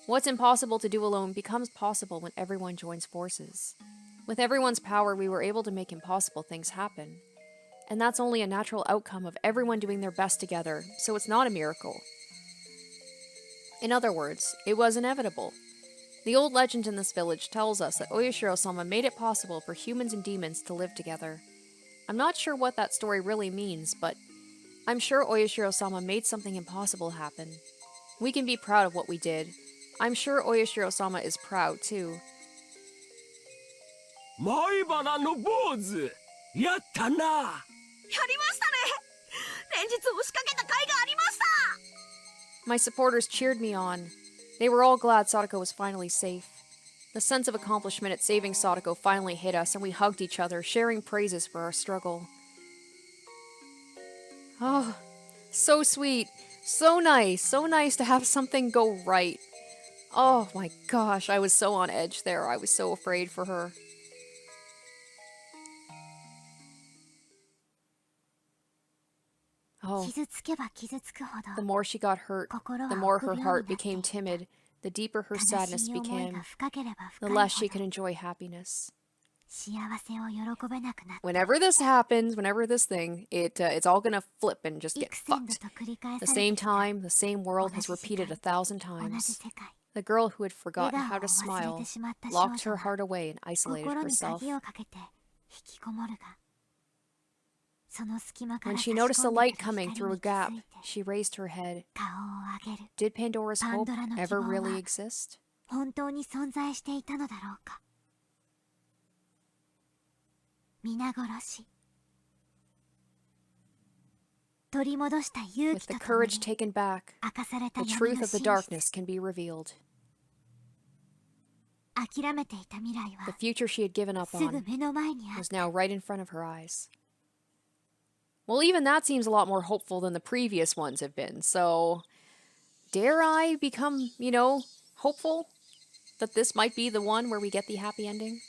What's impossible to do alone becomes possible when everyone joins forces. With everyone's power, we were able to make impossible things happen. And that's only a natural outcome of everyone doing their best together, so it's not a miracle. In other words, it was inevitable. The old legend in this village tells us that Oyashiro-sama made it possible for humans and demons to live together. I'm not sure what that story really means, but I'm sure Oyashiro-sama made something impossible happen. We can be proud of what we did. I'm sure Oyashiro-sama is proud, too. 前原の坊主やったな。やりましたね。連日押しかけた甲斐がありました。 My supporters cheered me on. They were all glad Satoko was finally safe. The sense of accomplishment at saving Satoko finally hit us, and we hugged each other, sharing praises for our struggle. Oh, so sweet. So nice. So nice to have something go right. Oh my gosh, I was so on edge there. I was so afraid for her. Oh, the more she got hurt, the more her heart became timid, the deeper her sadness became, the less she could enjoy happiness. Whenever this happens, whenever this thing, it's all gonna flip and just get fucked. The same time, the same world has repeated 1,000 times. The girl who had forgotten how to smile locked her heart away and isolated herself. When she noticed a light coming through a gap, she raised her head. Did Pandora's hope ever really exist? With the courage taken back, the truth of the darkness can be revealed. The future she had given up on was now right in front of her eyes. Well, even that seems a lot more hopeful than the previous ones have been, so dare I become, hopeful that this might be the one where we get the happy ending?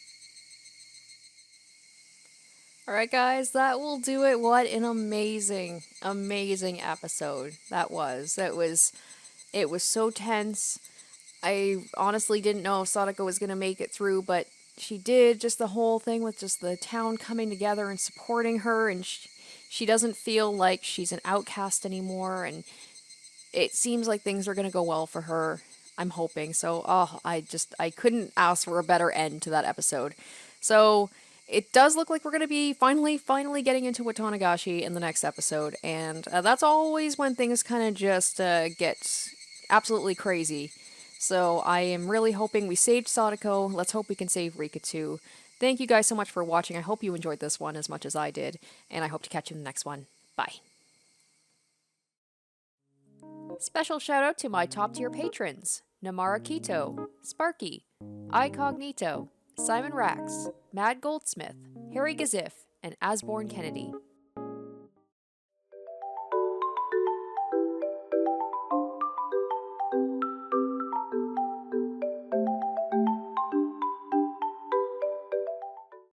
Alright guys, that will do it. What an amazing, amazing episode that was. It was so tense. I honestly didn't know if Satoko was going to make it through, but she did. Just the whole thing with just the town coming together and supporting her, and she doesn't feel like she's an outcast anymore, and it seems like things are going to go well for her. I'm hoping. So, I couldn't ask for a better end to that episode. So, it does look like we're going to be finally getting into Watanagashi in the next episode, and that's always when things kind of just get absolutely crazy. So I am really hoping we saved Satoko. Let's hope we can save Rika too. Thank you guys so much for watching. I hope you enjoyed this one as much as I did, and I hope to catch you in the next one. Bye. Special shout out to my top tier patrons: Namara Kito, Sparky, iCognito, Simon Rax, Mad Goldsmith, Harry Gazif, and Asborn Kennedy.